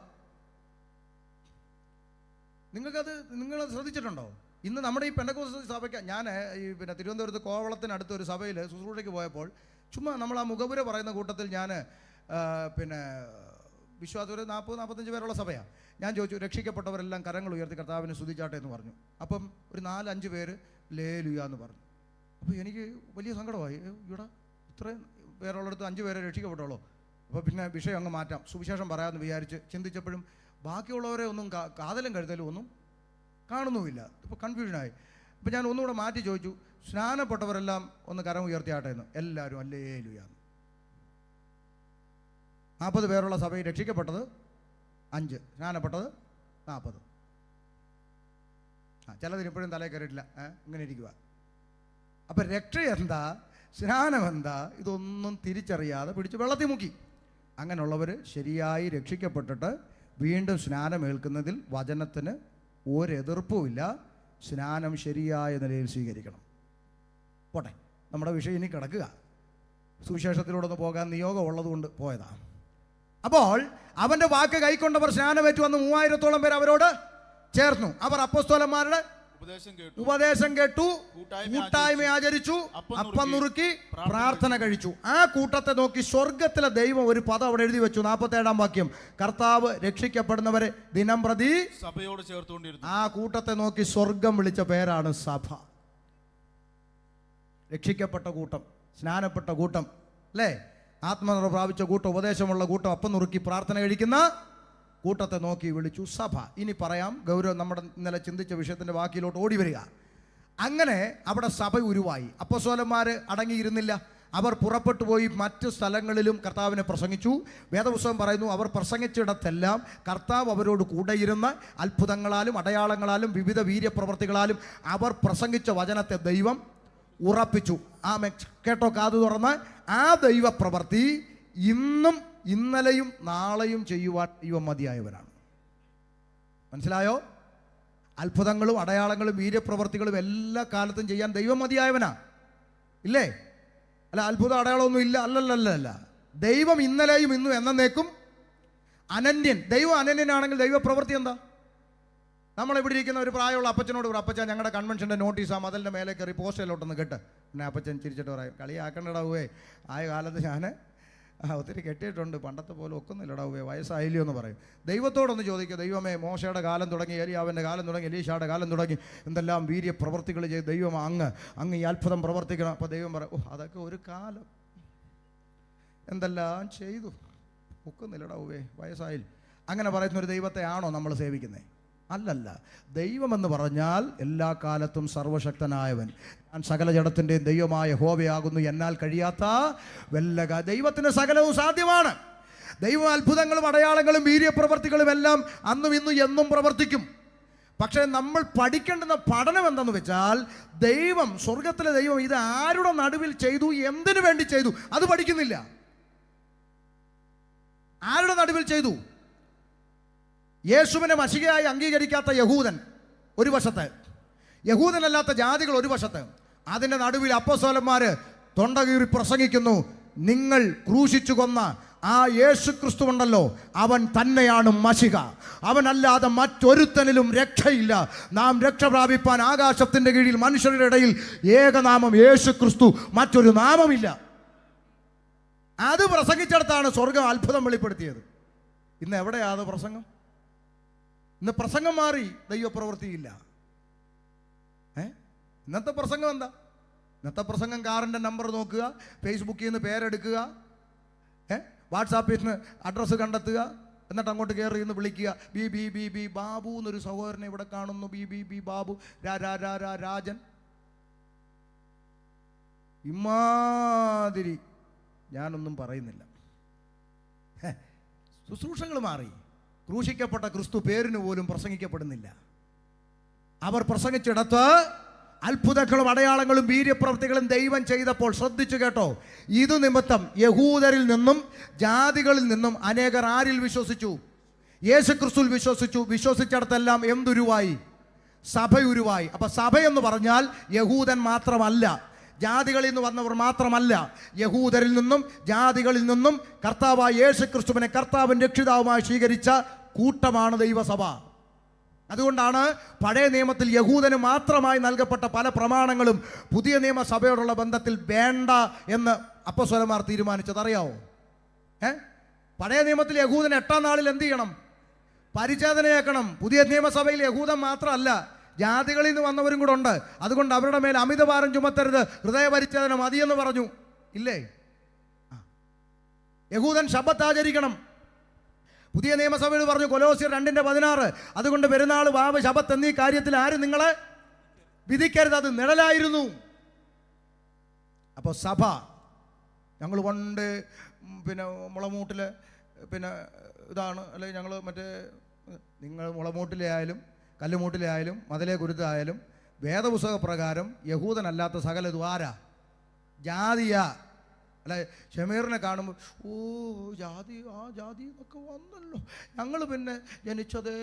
നിങ്ങൾ ശ്രദ്ധിച്ചിട്ടുണ്ടോ? ഇന്ന് നമ്മുടെ ഈ പെന്തക്കോസ്ത് സഭയ്ക്ക്, ഞാൻ ഈ പിന്നെ തിരുവനന്തപുരത്ത് കോവളത്തിനടുത്ത് ഒരു സഭയിൽ ശുശ്രൂഷയ്ക്ക് പോയപ്പോൾ ചുമ്മാ നമ്മൾ ആ മുഖപുര പറയുന്ന കൂട്ടത്തിൽ ഞാൻ പിന്നെ വിശ്വാസം ഒരു 40-45 പേരുള്ള സഭയാണ്. ഞാൻ ചോദിച്ചു, രക്ഷിക്കപ്പെട്ടവരെല്ലാം കരങ്ങൾ ഉയർത്തി കർത്താവിനെ സ്തുതിച്ചാട്ടെ എന്ന് പറഞ്ഞു. അപ്പം ഒരു 4-5 പേര് ലേലുയ എന്ന് പറഞ്ഞു. അപ്പോൾ എനിക്ക് വലിയ സങ്കടമായി. ഇവിടെ ഇത്രയും പേരുള്ളടത്ത് 5 പേരെ രക്ഷിക്കപ്പെട്ടുള്ളൂ. അപ്പോൾ പിന്നെ വിഷയം അങ്ങ് മാറ്റാം, സുവിശേഷം പറയാമെന്ന് വിചാരിച്ച് ചിന്തിച്ചപ്പോഴും ബാക്കിയുള്ളവരെ ഒന്നും കാതലും കഴുതലും ഒന്നും കാണുന്നുമില്ല. ഇപ്പോൾ കൺഫ്യൂഷനായി. അപ്പോൾ ഞാൻ ഒന്നുകൂടെ മാറ്റി ചോദിച്ചു, സ്നാനപ്പെട്ടവരെല്ലാം ഒന്ന് കരം ഉയർത്തിയാട്ടെ എന്ന്. എല്ലാവരും ഹല്ലേലൂയ. 40 പേരുള്ള സഭയിൽ രക്ഷിക്കപ്പെട്ടത് 5, സ്നാനപ്പെട്ടത് 40. ചിലതിന് ഇപ്പോഴും തലയിൽ കയറിയിട്ടില്ല, ഇങ്ങനെ ഇരിക്കുക. അപ്പം രക്ഷ എന്താ, സ്നാനം എന്താ, ഇതൊന്നും തിരിച്ചറിയാതെ പിടിച്ച് വെള്ളത്തിൽ മുക്കി. അങ്ങനെയുള്ളവർ ശരിയായി രക്ഷിക്കപ്പെട്ടിട്ട് വീണ്ടും സ്നാനമേൽക്കുന്നതിൽ വചനത്തിന് ഒരെതിർപ്പുമില്ല. സ്നാനം ശരിയായ നിലയിൽ സ്വീകരിക്കണം. പോട്ടെ, നമ്മുടെ വിഷയം ഇനി കിടക്കുക. സുവിശേഷത്തിലൂടെ ഒന്ന് പോകാൻ നിയോഗം ഉള്ളതുകൊണ്ട് പോയതാണ്. അപ്പോൾ അവൻ്റെ വാക്ക് കൈക്കൊണ്ടവർ സ്നാനമേറ്റു വന്ന് 3000-ഓളം പേർ അവരോട് ചേർന്നു. അവർ അപ്പോസ്തലന്മാരുടെ ഉപദേശം കേട്ടു, കൂട്ടായ്മ ആചരിച്ചു, അപ്പം നുറുക്കി പ്രാർത്ഥന കഴിച്ചു. ആ കൂട്ടത്തെ നോക്കി സ്വർഗത്തിലെ ദൈവം ഒരു പദം അവിടെ എഴുതി വെച്ചു. 47-ാം വാക്യം, കർത്താവ് രക്ഷിക്കപ്പെടുന്നവരെ ദിനം പ്രതി സഭയോട് ചേർത്തുകൊണ്ടിരുന്നു. ആ കൂട്ടത്തെ നോക്കി സ്വർഗം വിളിച്ച പേരാണ് സഭ. രക്ഷിക്കപ്പെട്ട കൂട്ടം, സ്നാനപ്പെട്ട കൂട്ടം, അല്ലേ? ആത്മനിറവ് പ്രാപിച്ച കൂട്ടം, ഉപദേശമുള്ള കൂട്ടം, അപ്പം നുറുക്കി പ്രാർത്ഥന കഴിക്കുന്ന കൂട്ടത്തെ നോക്കി വിളിച്ചു സഭ. ഇനി പറയാം, ഗൗരവം നമ്മുടെ ഇന്നലെ ചിന്തിച്ച വിഷയത്തിൻ്റെ ബാക്കിയിലോട്ട് ഓടി വരിക. അങ്ങനെ അവിടെ സഭ ഉരുവായി. അപ്പോസ്തലന്മാർ അടങ്ങിയിരുന്നില്ല. അവർ പുറപ്പെട്ടു പോയി മറ്റ് സ്ഥലങ്ങളിലും കർത്താവിനെ പ്രസംഗിച്ചു. വേദപുസ്തകം പറയുന്നു, അവർ പ്രസംഗിച്ചിടത്തെല്ലാം കർത്താവ് അവരോട് കൂടെയിരുന്ന് അത്ഭുതങ്ങളാലും അടയാളങ്ങളാലും വിവിധ വീര്യപ്രവർത്തികളാലും അവർ പ്രസംഗിച്ച വചനത്തെ ദൈവം ഉറപ്പിച്ചു. കേട്ടോ, കാതു തുറന്ന്. ആ ദൈവപ്രവൃത്തി ഇന്നും ഇന്നലെയും നാളെയും ചെയ്യുവാൻ ദൈവം മതിയായവരാണ്. മനസ്സിലായോ? അത്ഭുതങ്ങളും അടയാളങ്ങളും വീര്യപ്രവർത്തികളും എല്ലാ കാലത്തും ചെയ്യാൻ ദൈവം മതിയായവനാ, ഇല്ലേ? അല്ല, അത്ഭുത അടയാളമൊന്നും ഇല്ല, അല്ലല്ലല്ല. ദൈവം ഇന്നലെയും ഇന്നും എന്നേക്കും അനന്യൻ. ദൈവം അനന്യനാണെങ്കിൽ ദൈവപ്രവൃത്തി എന്താ? നമ്മളിവിടെ ഇരിക്കുന്ന ഒരു പ്രായമുള്ള അപ്പച്ചനോട് ഒരു അപ്പച്ച, ഞങ്ങളുടെ കൺവെൻഷൻ്റെ നോട്ടീസ് ആ മതിലിൻ്റെ മേലെ കയറി പോസ്റ്ററിലോട്ടൊന്ന് കേട്ട്. പിന്നെ അപ്പച്ചൻ ചിരിച്ചിട്ട് പറയും, കളിയാക്കണ്ടടാവേ, ആയ കാലത്ത് ഞാൻ ഒത്തിരി കെട്ടിയിട്ടുണ്ട്, പണ്ടത്തെ പോലെ ഒക്കുന്നില്ലടാവേ, വയസ്സായില്ലയോ എന്ന് പറയും. ദൈവത്തോടൊന്ന് ചോദിക്കുക, ദൈവമേ, മോശയുടെ കാലം തുടങ്ങി, ഏലിയാവിൻ്റെ കാലം തുടങ്ങി, എലീശയുടെ കാലം തുടങ്ങി, എന്തെല്ലാം വീര്യ പ്രവർത്തികൾ ചെയ്ത് ദൈവം അങ്ങ് ഈ അത്ഭുതം പ്രവർത്തിക്കണം. അപ്പോൾ ദൈവം പറയും, അതൊക്കെ ഒരു കാലം, എന്തെല്ലാം ചെയ്തു, ഒക്കുന്നില്ലടാവേ, വയസ്സായില്ല. അങ്ങനെ പറയുന്ന ഒരു ദൈവത്തെ ആണോ നമ്മൾ സേവിക്കുന്നത്? അല്ലല്ല. ദൈവമെന്ന് പറഞ്ഞാൽ എല്ലാ കാലത്തും സർവശക്തനായവൻ. ഞാൻ സകല ജഡത്തിൻ്റെയും ദൈവമായ യഹോവയാകുന്നു, എന്നാൽ കഴിയാത്ത ദൈവത്തിന് സകലവും സാധ്യമാണ്. ദൈവം അത്ഭുതങ്ങളും അടയാളങ്ങളും വീര്യപ്രവർത്തികളും എല്ലാം അന്നും ഇന്നും എന്നും പ്രവർത്തിക്കും. പക്ഷേ നമ്മൾ പഠിക്കേണ്ടുന്ന പഠനം എന്തെന്ന് വെച്ചാൽ, ദൈവം, സ്വർഗത്തിലെ ദൈവം ഇത് ആരുടെ നടുവിൽ ചെയ്തു, എന്തിനു വേണ്ടി ചെയ്തു, അത് പഠിക്കുന്നില്ല. ആരുടെ നടുവിൽ ചെയ്തു? യേശുവിനെ മശിഹയായി അംഗീകരിക്കാത്ത യഹൂദൻ ഒരു വശത്ത്, യഹൂദനല്ലാത്ത ജാതികൾ ഒരു വശത്ത്. അതിൻ്റെ നടുവിൽ അപ്പോസ്തലന്മാർ തൊണ്ടകീറി പ്രസംഗിക്കുന്നു, നിങ്ങൾ ക്രൂശിച്ചു കൊന്ന ആ യേശു ക്രിസ്തു ഉണ്ടല്ലോ, അവൻ തന്നെയാണ് മശിഹ, അവനല്ലാതെ മറ്റൊരുത്തനിലും രക്ഷയില്ല. നാം രക്ഷ പ്രാപിപ്പാൻ ആകാശത്തിൻ്റെ കീഴിൽ മനുഷ്യരുടെ ഇടയിൽ ഏകനാമം യേശു ക്രിസ്തു, മറ്റൊരു നാമമില്ല. അത് പ്രസംഗിച്ചിടത്താണ് സ്വർഗം അത്ഭുതം വെളിപ്പെടുത്തിയത്. ഇന്ന് എവിടെയാണ് പ്രസംഗം? ഇന്ന് പ്രസംഗം മാറി, ദൈവപ്രവൃത്തിയില്ല. ഇന്നത്തെ പ്രസംഗം എന്താ? ഇന്നത്തെ പ്രസംഗം കാറിൻ്റെ നമ്പർ നോക്കുക, ഫേസ്ബുക്കിൽ നിന്ന് പേരെടുക്കുക, വാട്സാപ്പിൽ നിന്ന് അഡ്രസ്സ് കണ്ടെത്തുക, എന്നിട്ട് അങ്ങോട്ട് കയറി എന്ന് വിളിക്കുക, B B B B Babu എന്നൊരു സഹോദരനെ ഇവിടെ കാണുന്നു, B B B Babu, Rajan. ഇമാതിരി ഞാനൊന്നും പറയുന്നില്ല. ശുശ്രൂഷകൾ മാറി. ക്രൂശിക്കപ്പെട്ട ക്രിസ്തു പേരിന് പോലും പ്രസംഗിക്കപ്പെടുന്നില്ല. അവർ പ്രസംഗിച്ചിടത്ത് അത്ഭുതങ്ങളും അടയാളങ്ങളും വീര്യപ്രവൃത്തികളും ദൈവം ചെയ്തപ്പോൾ, ശ്രദ്ധിച്ചു കേട്ടോ, ഇത് നിമിത്തം യഹൂദരിൽ നിന്നും ജാതികളിൽ നിന്നും അനേകർ ആരിൽ വിശ്വസിച്ചു? യേശുക്രിസ്തുവിൽ വിശ്വസിച്ചു. വിശ്വസിച്ചിടത്തെല്ലാം എന്തുരുവായി? സഭയുരുവായി. അപ്പൊ സഭ എന്ന് പറഞ്ഞാൽ യഹൂദൻ മാത്രമല്ല, ജാതികളിൽ നിന്ന് വന്നവർ മാത്രമല്ല, യഹൂദരിൽ നിന്നും ജാതികളിൽ നിന്നും കർത്താവായ യേശുക്രിസ്തുവിനെ കർത്താവിൻ രക്ഷിതാവുമായി സ്വീകരിച്ച കൂട്ടമാണ് ദൈവസഭ. അതുകൊണ്ടാണ് പഴയ നിയമത്തിൽ യഹൂദന് മാത്രമായി നൽകപ്പെട്ട പല പ്രമാണങ്ങളും പുതിയ നിയമസഭയോടുള്ള ബന്ധത്തിൽ വേണ്ട എന്ന് അപ്പോസ്തലന്മാർ തീരുമാനിച്ചത്. അറിയാവോ? പഴയ നിയമത്തിൽ യഹൂദന് 8-ാം നാളിൽ എന്ത് ചെയ്യണം? പരിച്ഛേദനയാക്കണം. പുതിയ നിയമസഭയിൽ യഹൂദൻ മാത്രമല്ല, ജാതികളിൽ നിന്ന് വന്നവരും കൂടെ ഉണ്ട്. അതുകൊണ്ട് അവരുടെ മേൽ അമിതഭാരം ചുമത്തരുത്, ഹൃദയപരിച്ഛേദന മതിയെന്ന് പറഞ്ഞു. ഇല്ലേ? യഹൂദൻ ശബ്ബത്ത് ആചരിക്കണം. പുതിയ നിയമസഭയിൽ പറഞ്ഞു, കൊലോസ്യർ 2:16, അതുകൊണ്ട് പെരുന്നാൾ, വാവ്, ശബ്ബത്ത് എന്നീ കാര്യത്തിൽ ആരും നിങ്ങളെ വിധിക്കരുത്, അത് നിഴലായിരുന്നു. അപ്പോൾ സഭ, ഞങ്ങൾ പണ്ട് പിന്നെ മുളമൂട്ടിൽ പിന്നെ ഇതാണ്, അല്ലെങ്കിൽ ഞങ്ങൾ മറ്റേ, നിങ്ങൾ മുളമൂട്ടിലെ ആയാലും കല്ലുമൂട്ടിലെ ആയാലും മതിലെ കുരുത്തായാലും വേദപുസ്തക പ്രകാരം യഹൂദനല്ലാത്ത സകല ദ്വാരാ ജാതിയാ. അല്ലെ, ഷമീറിനെ കാണുമ്പോൾ ഓ ജാതി, ആ ജാതി എന്നൊക്കെ വന്നല്ലോ, ഞങ്ങൾ പിന്നെ ജനിച്ചതേ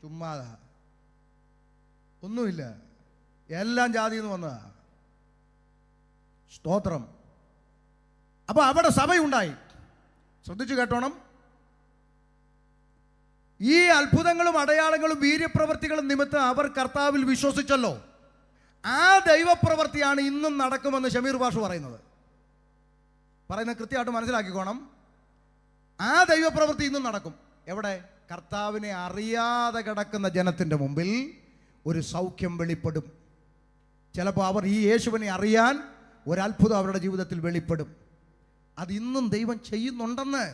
ചുമ്മാതാ, ഒന്നുമില്ല, എല്ലാം ജാതി എന്ന് വന്നതാ. സ്തോത്രം. അപ്പൊ അവിടെ സഭയുണ്ടായി. ശ്രദ്ധിച്ചു കേട്ടോണം. ഈ അത്ഭുതങ്ങളും അടയാളങ്ങളും വീര്യപ്രവൃത്തികളും നിമിത്തം അവർ കർത്താവിൽ വിശ്വസിച്ചല്ലോ. ആ ദൈവപ്രവൃത്തിയാണ് ഇന്നും നടക്കുമെന്ന് ഷമീർ ഭാഷ പറയുന്നത് കൃത്യമായിട്ട് മനസ്സിലാക്കിക്കോണം. ആ ദൈവപ്രവൃത്തി ഇന്നും നടക്കും. എവിടെ? കർത്താവിനെ അറിയാതെ കിടക്കുന്ന ജനത്തിൻ്റെ മുമ്പിൽ ഒരു സൗഖ്യം വെളിപ്പെടും. ചിലപ്പോൾ അവർ ഈ യേശുവിനെ അറിയാൻ ഒരത്ഭുതം അവരുടെ ജീവിതത്തിൽ വെളിപ്പെടും. അത് ഇന്നും ദൈവം ചെയ്യുന്നുണ്ടെന്ന്.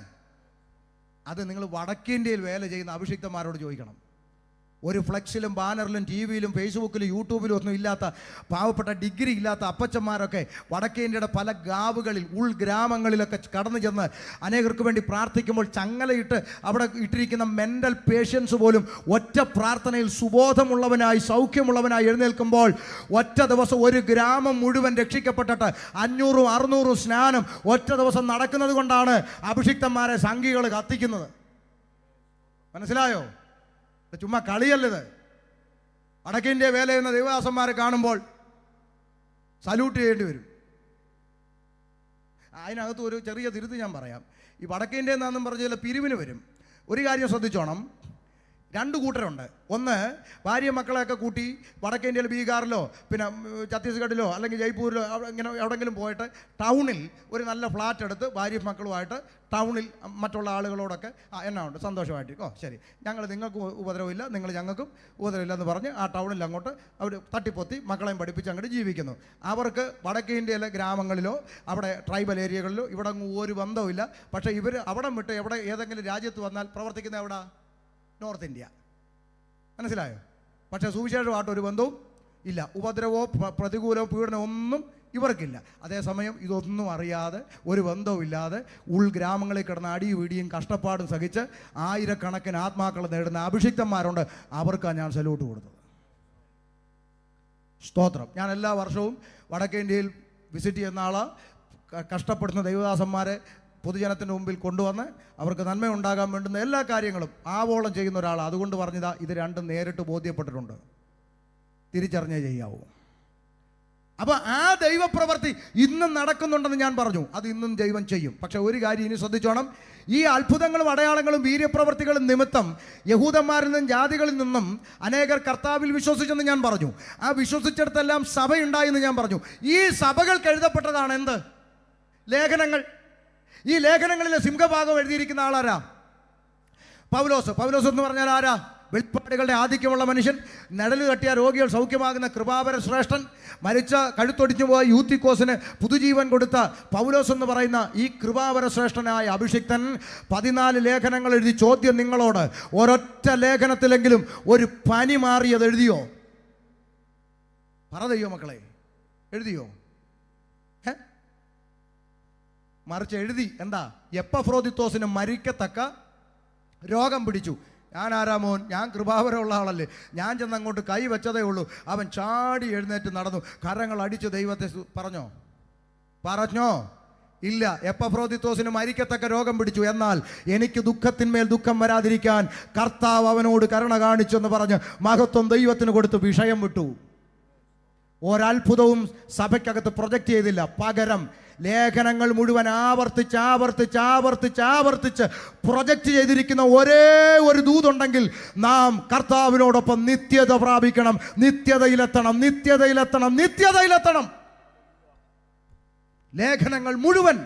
അത് നിങ്ങൾ വടക്കേന്ത്യയിൽ വേല ചെയ്യുന്ന അഭിഷിക്തന്മാരോട് ചോദിക്കണം. ഒരു ഫ്ലെക്സിലും ബാനറിലും ടി വിയിലും ഫേസ്ബുക്കിലും യൂട്യൂബിലും ഒന്നും ഇല്ലാത്ത പാവപ്പെട്ട ഡിഗ്രി ഇല്ലാത്ത അപ്പച്ചന്മാരൊക്കെ വടക്കേന്ത്യയുടെ പല ഗാവുകളിൽ ഉൾഗ്രാമങ്ങളിലൊക്കെ കടന്നു ചെന്ന് അനേകർക്ക് വേണ്ടി പ്രാർത്ഥിക്കുമ്പോൾ ചങ്ങലയിട്ട് അവിടെ ഇട്ടിരിക്കുന്ന മെൻ്റൽ പേഷ്യൻസ് പോലും ഒറ്റ പ്രാർത്ഥനയിൽ സുബോധമുള്ളവനായി സൗഖ്യമുള്ളവനായി എഴുന്നേൽക്കുമ്പോൾ ഒറ്റ ദിവസം ഒരു ഗ്രാമം മുഴുവൻ രക്ഷിക്കപ്പെട്ടിട്ട് 500-600 സ്നാനം ഒറ്റ ദിവസം നടക്കുന്നത് കൊണ്ടാണ് അഭിഷിക്തന്മാരെ സംഘികൾ കത്തിക്കുന്നത്. മനസ്സിലായോ? ചുമ്മാ കളിയല്ലത്. വടക്കേന്ത്യ വേല ചെയ്യുന്ന ദൈവദാസന്മാരെ കാണുമ്പോൾ സല്യൂട്ട് ചെയ്യേണ്ടി വരും. അതിനകത്ത് ഒരു ചെറിയ തിരുത്ത് ഞാൻ പറയാം. ഈ വടക്കേന്ത്യ എന്നാന്നും പറഞ്ഞ ചില പിരിവിന് വരും. ഒരു കാര്യം ശ്രദ്ധിച്ചോണം. 2 കൂട്ടരുണ്ട്. ഒന്ന്, ഭാര്യ മക്കളെയൊക്കെ കൂട്ടി വടക്കേന്ത്യയിൽ ബീഹാറിലോ പിന്നെ ഛത്തീസ്ഗഡിലോ അല്ലെങ്കിൽ ജയ്പൂരിലോ ഇങ്ങനെ എവിടെയെങ്കിലും പോയിട്ട് ടൗണിൽ ഒരു നല്ല ഫ്ലാറ്റ് എടുത്ത് ഭാര്യ മക്കളുമായിട്ട് ടൗണിൽ മറ്റുള്ള ആളുകളോടൊക്കെ എന്നാ ഉണ്ട് സന്തോഷമായിട്ട്, ഓ ശരി, ഞങ്ങൾ നിങ്ങൾക്ക് ഉപദ്രവമില്ല, നിങ്ങൾ ഞങ്ങൾക്കും ഉപദ്രവമില്ല എന്ന് പറഞ്ഞ് ആ ടൗണിൽ അങ്ങോട്ട് അവർ തട്ടിപ്പൊത്തി മക്കളെയും പഠിപ്പിച്ച് അങ്ങോട്ട് ജീവിക്കുന്നു. അവർക്ക് വടക്കേ ഇന്ത്യയിലെ ഗ്രാമങ്ങളിലോ അവിടെ ട്രൈബൽ ഏരിയകളിലോ ഇവിടെ ഒരു ബന്ധവുമില്ല. പക്ഷേ ഇവർ അവിടെ വിട്ട് എവിടെ ഏതെങ്കിലും രാജ്യത്ത് വന്നാൽ പ്രവർത്തിക്കുന്ന എവിടെ? North India. മനസ്സിലായോ? പക്ഷേ സുവിശേഷമായിട്ട് ഒരു ബന്ധവും ഇല്ല. ഉപദ്രവമോ പ്രതികൂലമോ പീഡനമോ ഒന്നും ഇവർക്കില്ല. അതേസമയം ഇതൊന്നും അറിയാതെ ഒരു ബന്ധവും ഇല്ലാതെ ഉൾഗ്രാമങ്ങളിൽ കിടന്ന് അടിയും ഇടിയും കഷ്ടപ്പാടും സഹിച്ച് ആയിരക്കണക്കിന് ആത്മാക്കൾ നേടുന്ന അഭിഷിക്തന്മാരുണ്ട്. അവർക്കാണ് ഞാൻ സല്യൂട്ട് കൊടുത്തത്. സ്തോത്രം. ഞാൻ എല്ലാ വർഷവും വടക്കേ ഇന്ത്യയിൽ വിസിറ്റ് ചെയ്യുന്ന ആളാണ്. കഷ്ടപ്പെടുന്ന ദൈവദാസന്മാരെ പൊതുജനത്തിൻ്റെ മുമ്പിൽ കൊണ്ടുവന്ന് അവർക്ക് നന്മയുണ്ടാകാൻ വേണ്ടുന്ന എല്ലാ കാര്യങ്ങളും ആവോളം ചെയ്യുന്ന ഒരാളാണ്. അതുകൊണ്ട് പറഞ്ഞതാ, ഇത് രണ്ടും നേരിട്ട് ബോധ്യപ്പെട്ടിട്ടുണ്ട്. തിരിച്ചറിഞ്ഞേ ചെയ്യാവൂ. അപ്പോൾ ആ ദൈവപ്രവൃത്തി ഇന്നും നടക്കുന്നുണ്ടെന്ന് ഞാൻ പറഞ്ഞു. അത് ഇന്നും ദൈവം ചെയ്യും. പക്ഷെ ഒരു കാര്യം ഇനി ശ്രദ്ധിച്ചോണം. ഈ അത്ഭുതങ്ങളും അടയാളങ്ങളും വീര്യപ്രവൃത്തികളും നിമിത്തം യഹൂദന്മാരിൽ നിന്നും ജാതികളിൽ നിന്നും അനേകർ കർത്താവിൽ വിശ്വസിച്ചെന്ന് ഞാൻ പറഞ്ഞു. ആ വിശ്വസിച്ചിടത്തെല്ലാം സഭയുണ്ടായെന്ന് ഞാൻ പറഞ്ഞു. ഈ സഭകൾക്ക് എഴുതപ്പെട്ടതാണ് എന്ത്? ലേഖനങ്ങൾ. ഈ ലേഖനങ്ങളിലെ സിംഹഭാഗം എഴുതിയിരിക്കുന്ന ആളാരാ? പൗലോസ്. പൗലോസ് എന്ന് പറഞ്ഞാൽ ആരാ? വെളിപ്പാടുകളുടെ ആധിക്യമുള്ള മനുഷ്യൻ, നിഴല് തട്ടിയ രോഗികൾ സൗഖ്യമാകുന്ന കൃപാവര ശ്രേഷ്ഠൻ, മരിച്ച കഴുത്തൊടിഞ്ഞു പോയ യൂത്തിക്കോസിന് പുതുജീവൻ കൊടുത്ത പൗലോസ് എന്ന് പറയുന്ന ഈ കൃപാവര ശ്രേഷ്ഠനായ അഭിഷിക്തൻ 14 ലേഖനങ്ങൾ എഴുതി. ചോദ്യം നിങ്ങളോട്, ഒരൊറ്റ ലേഖനത്തിലെങ്കിലും ഒരു പനി മാറിയത് എഴുതിയോ? പറ ദൈവമക്കളെ, എഴുതിയോ? മറിച്ച് എഴുതി എന്താ? എപ്പഫ്രോദിത്തോസിന് മരിക്കത്തക്ക രോഗം പിടിച്ചു. ഞാൻ ആരാമോൻ, ഞാൻ കൃപാവരമുള്ള ആളല്ലേ, ഞാൻ ചെന്ന് അങ്ങോട്ട് കൈ വെച്ചതേ ഉള്ളൂ, അവൻ ചാടി എഴുന്നേറ്റ് നടന്നു, കരങ്ങൾ അടിച്ച് ദൈവത്തെ പറഞ്ഞോ? ഇല്ല. എപ്പഫ്രോദിത്തോസിന് മരിക്കത്തക്ക രോഗം പിടിച്ചു, എന്നാൽ എനിക്ക് ദുഃഖത്തിന്മേൽ ദുഃഖം വരാതിരിക്കാൻ കർത്താവ് അവനോട് കരുണ കാണിച്ചെന്ന് പറഞ്ഞ് മഹത്വം ദൈവത്തിന് കൊടുത്ത് വിഷയം വിട്ടു. ഒരത്ഭുതവും സഭയ്ക്കകത്ത് പ്രൊജക്റ്റ് ചെയ്തില്ല. പകരം ലേഖനങ്ങൾ മുഴുവൻ ആവർത്തിച്ച് പ്രൊജക്റ്റ് ചെയ്തിരിക്കുന്ന ഒരേ ഒരു ദൂതുണ്ടെങ്കിൽ നാം കർത്താവിനോടൊപ്പം നിത്യത പ്രാപിക്കണം, നിത്യതയിലെത്തണം. ലേഖനങ്ങൾ മുഴുവൻ